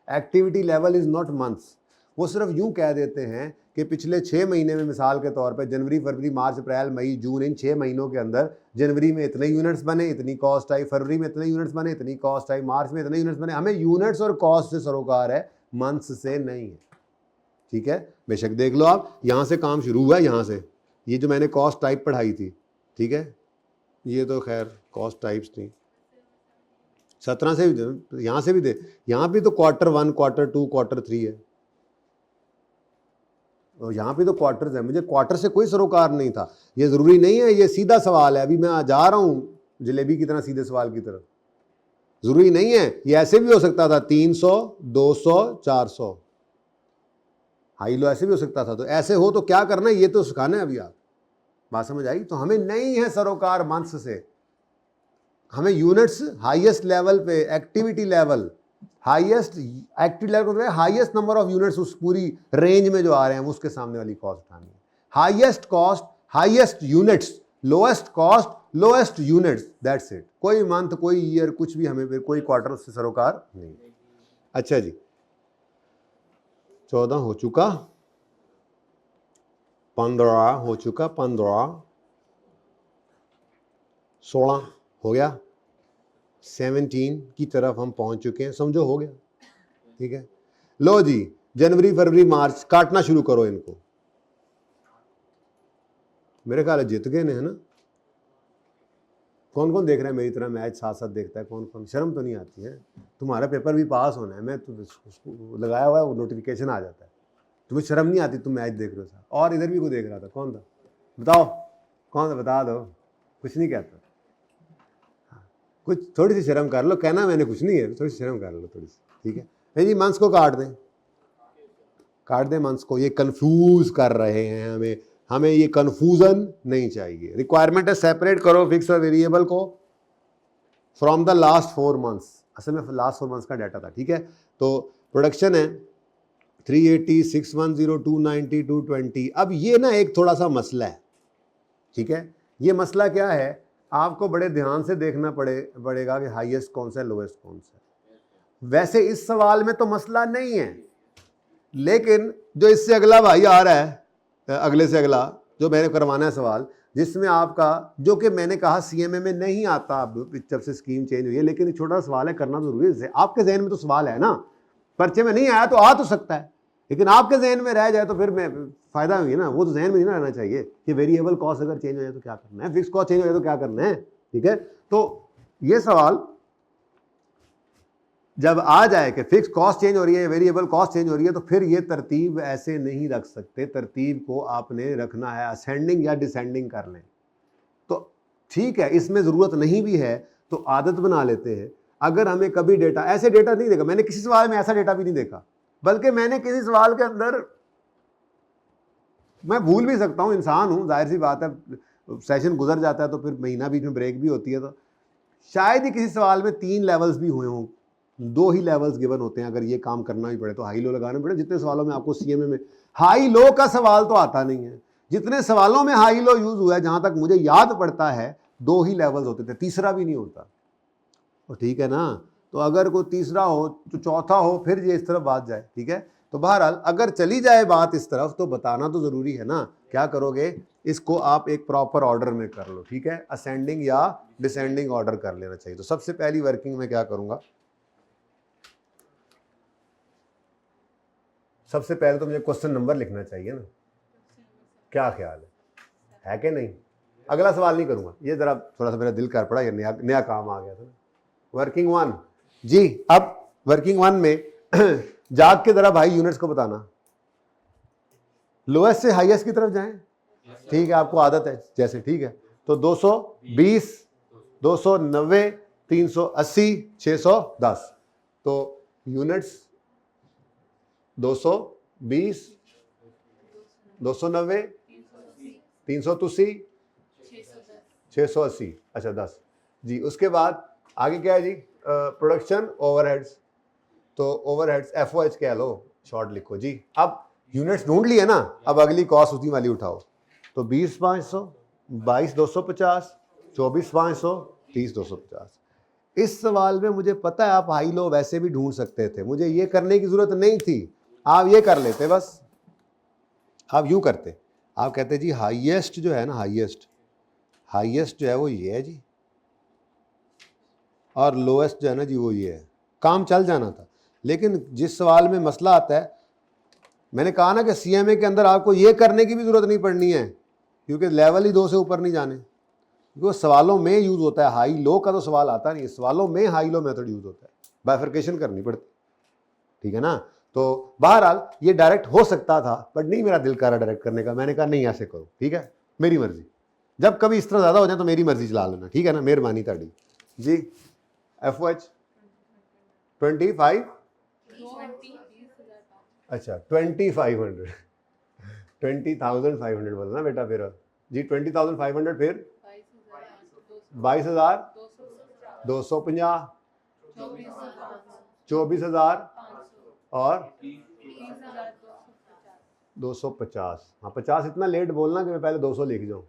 Activity level is not months. वो सिर्फ यूं कह देते हैं कि पिछले 6 महीने में, मिसाल के तौर पे जनवरी फरवरी मार्च अप्रैल मई जून, इन 6 महीनों के अंदर जनवरी में इतने यूनिट्स बने, इतनी कॉस्ट आई, फरवरी में इतने यूनिट्स बने, इतनी कॉस्ट आई, मार्च में इतने यूनिट्स बने। हमें यूनिट्स और कॉस्ट से सरोकार है, मंथ्स से नहीं है। ठीक है, बेशक देख लो आप, यहाँ से काम शुरू हुआ है, यहाँ से ये जो मैंने कॉस्ट टाइप पढ़ाई थी, ठीक है, ये तो खैर कॉस्ट टाइप्स थी, 17 से भी, यहाँ से भी दे, यहाँ भी तो Q1 Q2 Q3 है, और यहाँ पे तो क्वार्टर्स है। मुझे क्वार्टर से कोई सरोकार नहीं था, ये ज़रूरी नहीं है, ये सीधा सवाल है। अभी मैं जा रहा हूँ जलेबी की तरह सीधे सवाल की तरफ, ज़रूरी नहीं है, ये ऐसे भी हो सकता था 300 200 400, हाई लो ऐसे भी हो सकता था। तो ऐसे हो तो क्या करना है, ये तो सिखाना है अभी। आप बात समझ आई? तो हमें नहीं है सरोकार मंथ्स से, हमें यूनिट्स हाईएस्ट लेवल पे, activity level, highest active level, highest number of units उस पूरी रेंज में जो आ रहे हैं उसके सामने वाली कॉस्ट उठानी है। Highest cost, highest units, lowest cost, lowest units, that's it. कोई मंथ, कोई ईयर, कुछ भी, हमें कोई क्वार्टर उससे सरोकार नहीं। अच्छा जी 14 हो चुका, 15 हो चुका, 15 16 हो गया, 17 की तरफ हम पहुंच चुके हैं, समझो हो गया। ठीक है, लो जी जनवरी फरवरी मार्च काटना शुरू करो इनको। मेरे ख्याल जित गए ने, है ना? कौन कौन देख रहा है मेरी तरह मैच, साथ साथ देखता है? कौन कौन? शर्म तो नहीं आती है? तुम्हारा पेपर भी पास होना है, मैं तो उसको लगाया हुआ है, वो नोटिफिकेशन आ जाता है, तुम्हें शर्म नहीं आती? तुम मैच देख रहे हो साहब, और इधर भी कोई देख रहा था, कौन था बताओ, कौन था? बता दो, कुछ नहीं कहता, कुछ थोड़ी सी शर्म कर लो, कहना मैंने कुछ नहीं है, थोड़ी सी शर्म कर लो थोड़ी सी। ठीक है, नहीं जी मंथ्स को काट दें, काट दें मंथ्स को, ये कंफ्यूज कर रहे हैं हमें, हमें ये कंफ्यूजन नहीं चाहिए। रिक्वायरमेंट है सेपरेट करो फिक्स और वेरिएबल को फ्रॉम द लास्ट 4 मंथ्स। असल में लास्ट 4 मंथ्स का डाटा था। ठीक है, तो प्रोडक्शन है 380, 610, 290, 220। अब ये ना एक थोड़ा सा मसला है। ठीक है, ये मसला क्या है, आपको बड़े ध्यान से देखना पड़ेगा कि हाईएस्ट कौन सा है, लोएस्ट कौन सा है। वैसे इस सवाल में तो मसला नहीं है, लेकिन जो इससे अगला भाई आ रहा है, अगले से अगला जो मैंने करवाना है सवाल, जिसमें आपका, जो कि मैंने कहा सीएमए में नहीं आता अब जब से स्कीम चेंज हुई है, लेकिन एक छोटा सवाल है, करना जरूरी है। आपके जहन में तो सवाल है ना, पर्चे में नहीं आया तो आ तो सकता है, लेकिन आपके जहन में रह जाए तो फिर मैं फायदा हुई ना, वो तो जहन में नहीं रहना चाहिए कि वेरिएबल कॉस्ट अगर चेंज हो जाए तो क्या करना है, फिक्स कॉस्ट चेंज हो जाए तो क्या करना है। ठीक है, तो ये सवाल जब आ जाए कि फिक्स कॉस्ट चेंज हो रही है, वेरिएबल कॉस्ट चेंज हो रही है, तो फिर ये तरतीब ऐसे नहीं रख सकते। तरतीब को आपने रखना है असेंडिंग या डिसेंडिंग कर लें तो ठीक है, इसमें ज़रूरत नहीं भी है तो आदत बना लेते हैं। अगर हमें कभी डेटा, ऐसे डेटा नहीं देखा मैंने किसी सवाल में, ऐसा डेटा भी नहीं देखा, बल्कि मैंने किसी सवाल के अंदर मैं भूल भी सकता हूँ, इंसान हूँ, जाहिर सी बात है, सेशन गुजर जाता है तो फिर महीना बीच में ब्रेक भी होती है, तो शायद ही किसी सवाल में 3 लेवल्स भी हुए हों, 2 ही लेवल्स गिवन होते हैं। अगर ये काम करना भी पड़े तो हाई लो लगाना पड़े। जितने सवालों में आपको सीएमए में हाई लो का सवाल तो आता नहीं है, जितने सवालों में हाई लो यूज हुआ है जहां तक मुझे याद पड़ता है 2 ही लेवल्स होते थे, तीसरा भी नहीं होता। तो ठीक है ना, तो अगर कोई तीसरा हो तो चौथा हो, फिर ये इस तरफ बात जाए। ठीक है, तो बहरहाल अगर चली जाए बात इस तरफ तो बताना तो जरूरी है ना। क्या करोगे, इसको आप एक प्रॉपर ऑर्डर में कर लो। ठीक है, असेंडिंग या डिसेंडिंग ऑर्डर कर लेना चाहिए। तो सबसे पहली वर्किंग में क्या करूंगा, सबसे पहले तो मुझे क्वेश्चन नंबर लिखना चाहिए ना, क्या ख्याल है कि नहीं? अगला सवाल नहीं करूंगा, ये जरा थोड़ा सा मेरा दिल कर पड़ा, ये नया काम आ गया था। वर्किंग 1 जी, अब वर्किंग 1 में जाग के जरा भाई यूनिट्स को बताना, लोएस्ट से हाईएस्ट की तरफ जाएं। ठीक है, आपको आदत है जैसे। ठीक है, तो 220, 290, 380, 610। तो यूनिट्स 220, 290, 380, 680, अच्छा 10 जी। उसके बाद आगे क्या है जी, प्रोडक्शन ओवरहेड्स। तो ओवरहेड्स FOH कह लो, शॉर्ट लिखो जी। अब यूनिट्स ढूंढ लिए ना, अब अगली कॉस्ट उसी वाली उठाओ। तो 20,500, 22,250, 24,500, 30,250। इस सवाल में मुझे पता है आप हाई लो वैसे भी ढूंढ सकते थे, मुझे ये करने की जरूरत नहीं थी, आप ये कर लेते बस। आप यूं करते, आप कहते जी हाईएस्ट जो है ना, हाईएस्ट जो है वो ये है जी, और लोएस्ट जो है ना जी वो ये है, काम चल जाना था। लेकिन जिस सवाल में मसला आता है, मैंने कहा ना कि सीएमए के अंदर आपको ये करने की भी जरूरत नहीं पड़नी है, क्योंकि लेवल ही 2 से ऊपर नहीं जाने, क्योंकि वो सवालों में यूज होता है। हाई लो का तो सवाल आता नहीं है, सवालों में हाई लो मेथड यूज होता है, बाइफर्केशन करनी पड़ती। ठीक है ना, तो बहरहाल ये डायरेक्ट हो सकता था, बट नहीं मेरा दिल कर रहा डायरेक्ट करने का, मैंने कहा नहीं ऐसे करो। ठीक है, मेरी मर्जी, जब कभी इस तरह ज्यादा हो जाए तो मेरी मर्जी चला लेना। ठीक है ना, मेहरबानी ताड़ी जी। FOH 25, अच्छा 2500, 20,500 बोलना बेटा फिर जी। 20,500 फिर 22,250, 24,000 और 250। हाँ 50 इतना लेट बोलना कि मैं पहले 200 लिख जाऊं।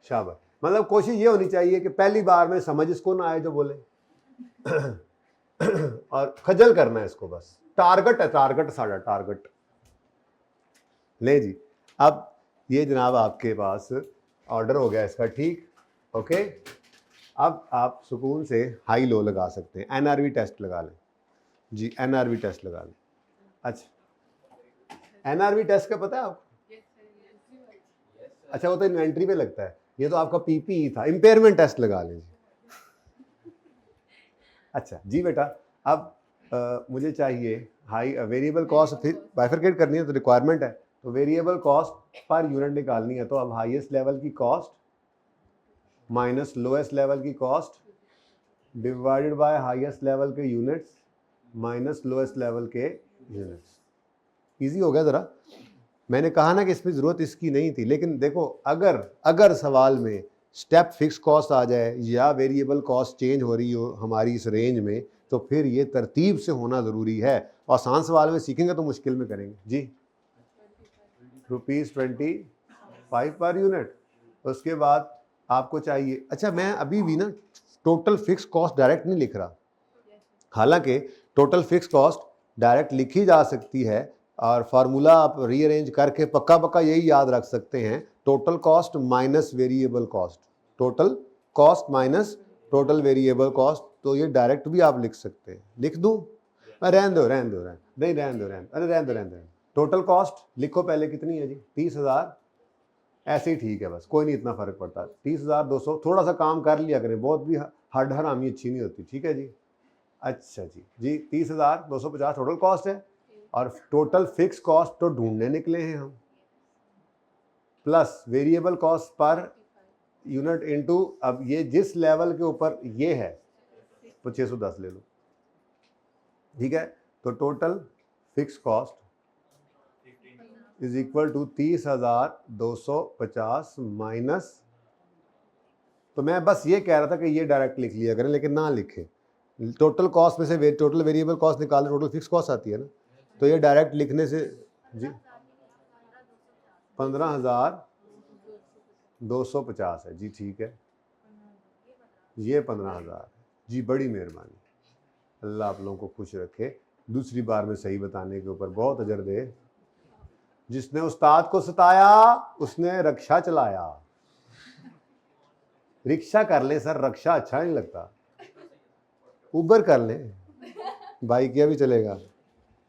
शाबाश, मतलब कोशिश ये होनी चाहिए कि पहली बार में समझ इसको ना आए जो बोले और खजल करना है इसको बस। टारगेट है, टारगेट साड़ा टारगेट। ले जी, अब ये जनाब आपके पास ऑर्डर हो गया इसका। ठीक, ओके, अब आप सुकून से हाई लो लगा सकते हैं। NRV टेस्ट लगा लें जी, NRV टेस्ट लगा लें। अच्छा, NRV टेस्ट का पता है आपको? अच्छा, वो तो इन्वेंट्री पे लगता है, ये तो आपका PPE था। इम्पेयरमेंट टेस्ट लगा लें। अच्छा जी बेटा, अब मुझे चाहिए हाई वेरिएबल कॉस्ट, फिर बाइफरकेट करनी है तो रिक्वायरमेंट है, तो वेरिएबल कॉस्ट पर यूनिट निकालनी है। तो अब हाईएस्ट लेवल की कॉस्ट माइनस लोएस्ट लेवल की cost divided by highest level के यूनिट्स माइनस लोएस्ट लेवल के यूनिट्स। इजी हो गया ज़रा। मैंने कहा ना कि इसमें ज़रूरत इसकी नहीं थी, लेकिन देखो अगर सवाल में स्टेप फिक्स कॉस्ट आ जाए या वेरिएबल कॉस्ट चेंज हो रही हो हमारी इस रेंज में, तो फिर ये तरतीब से होना ज़रूरी है। आसान सवाल में सीखेंगे तो मुश्किल में करेंगे जी। ₹25 पर यूनिट। उसके बाद आपको चाहिए, अच्छा मैं अभी भी ना टोटल फिक्स कॉस्ट डायरेक्ट नहीं लिख रहा, हालांकि टोटल फिक्स कॉस्ट डायरेक्ट लिखी जा सकती है और फार्मूला आप रीअरेंज करके पक्का यही याद रख सकते हैं, total cost minus variable cost, total cost minus total variable cost. तो ये डायरेक्ट भी आप लिख सकते हैं। लिख दूं? रहने दो। टोटल कॉस्ट लिखो पहले, कितनी है जी? 30,000। ऐसे ही ठीक है, बस कोई नहीं इतना फर्क पड़ता। 30,200, थोड़ा सा काम कर लिया करें, बहुत भी हड हरामी अच्छी नहीं होती। ठीक है जी। अच्छा जी 30,250 टोटल कॉस्ट है, और टोटल फिक्स कॉस्ट तो ढूंढने निकले हैं हम, plus variable cost per unit into, अब ये जिस लेवल के ऊपर ये है तो 610 ले लो। ठीक है, तो total fix cost is equal to 30,250 minus, तो मैं बस ये कह रहा था कि ये डायरेक्ट लिख लिया करें, लेकिन ना लिखे। टोटल कॉस्ट में से टोटल वेरिएबल कॉस्ट निकाले, टोटल फिक्स कॉस्ट आती है ना, तो ये डायरेक्ट लिखने से जी 15,250 है जी, ठीक है, ये 15,000 जी, बड़ी मेहरबानी, अल्लाह आप लोगों को खुश रखे, दूसरी बार में सही बताने के ऊपर बहुत अजर दे। जिसने उस्ताद को सताया उसने रक्षा चलाया। रिक्शा कर ले सर, रक्षा अच्छा नहीं लगता, उबर कर ले, बाइक किया भी चलेगा।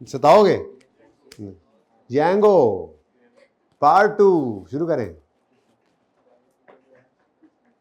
सताओगे? जैंगो पार्ट 2 शुरू करें।